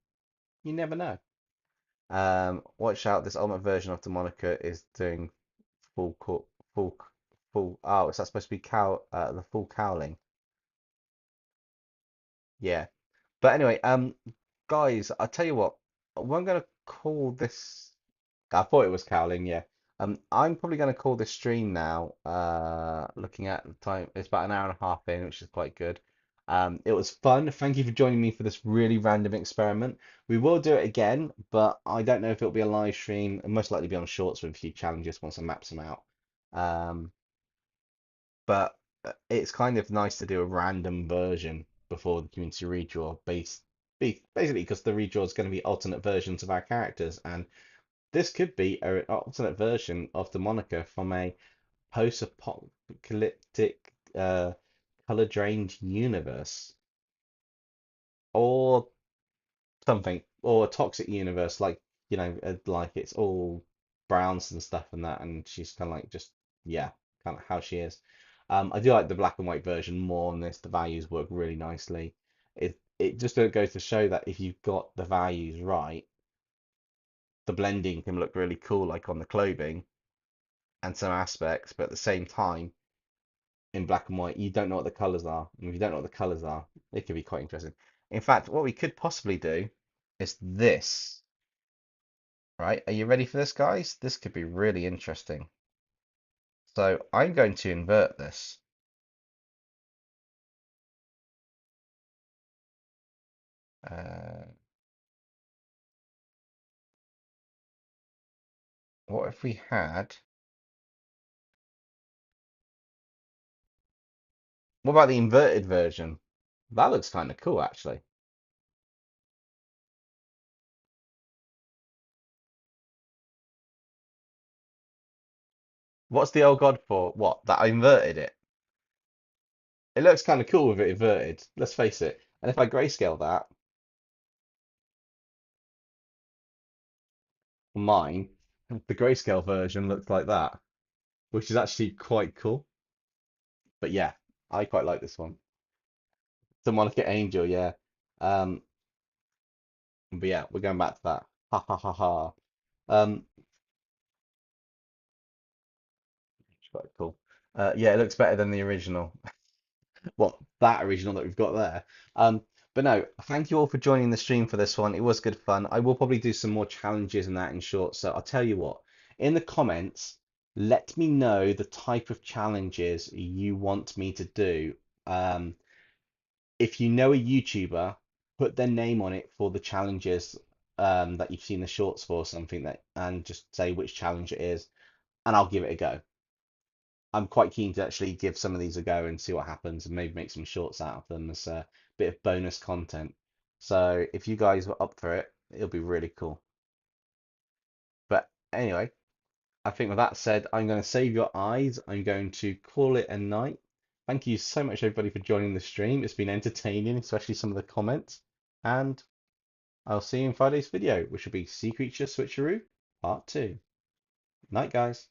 Speaker 1: You never know. Watch out! This ultimate version of Demonica is doing full, full, full. Oh, is that supposed to be the full cowling? Yeah. But anyway, guys, I tell you what, we're gonna call this. I thought it was cowling, yeah. I'm probably going to call this stream now. Looking at the time, it's about an hour and a half in, which is quite good. It was fun. Thank you for joining me for this really random experiment. We will do it again, but I don't know if it'll be a live stream. It'll most likely be on shorts with a few challenges once I map them out. Um, but it's kind of nice to do a random version before the community redraw, basically because the redraw is going to be alternate versions of our characters, and this could be an alternate version of the moniker from a post-apocalyptic, color-drained universe, or something, or a toxic universe, like like it's all. browns and stuff and that, and she's kind of like just yeah, kind of how she is. I do like the black and white version more on this. The values work really nicely. It just goes to show that if you've got the values right, the blending can look really cool, like on the clothing and some aspects, but at the same time, in black and white, you don't know what the colors are. And if you don't know what the colors are, it could be quite interesting. In fact, what we could possibly do is this, right? Are you ready for this, guys? This could be really interesting. So I'm going to invert this. Uh, what if we had? What about the inverted version? That looks kind of cool, actually. What's the old god for? What? That I inverted it? It looks kind of cool with it inverted. Let's face it. And if I grayscale that, mine, the grayscale version looks like that, which is actually quite cool. But yeah, I quite like this one. Demonic Angel, yeah. Um, but yeah, we're going back to that. Ha ha ha ha. Um, it's quite cool. Yeah, it looks better than the original. Well, that original that we've got there. But no, thank you all for joining the stream for this one. It was good fun. I will probably do some more challenges and that in short. So I'll tell you what, in the comments, let me know the type of challenges you want me to do. Um, if you know a YouTuber, put their name on it for the challenges that you've seen the shorts for, something that, and just say which challenge it is, and I'll give it a go. I'm quite keen to actually give some of these a go and see what happens, and maybe make some shorts out of them as a bit of bonus content. So if you guys were up for it, it'll be really cool. But anyway, I think with that said, I'm going to save your eyes. I'm going to call it a night. Thank you so much, everybody, for joining the stream. It's been entertaining, especially some of the comments. And I'll see you in Friday's video, which will be Sea Creature Switcheroo Part 2. Night, guys.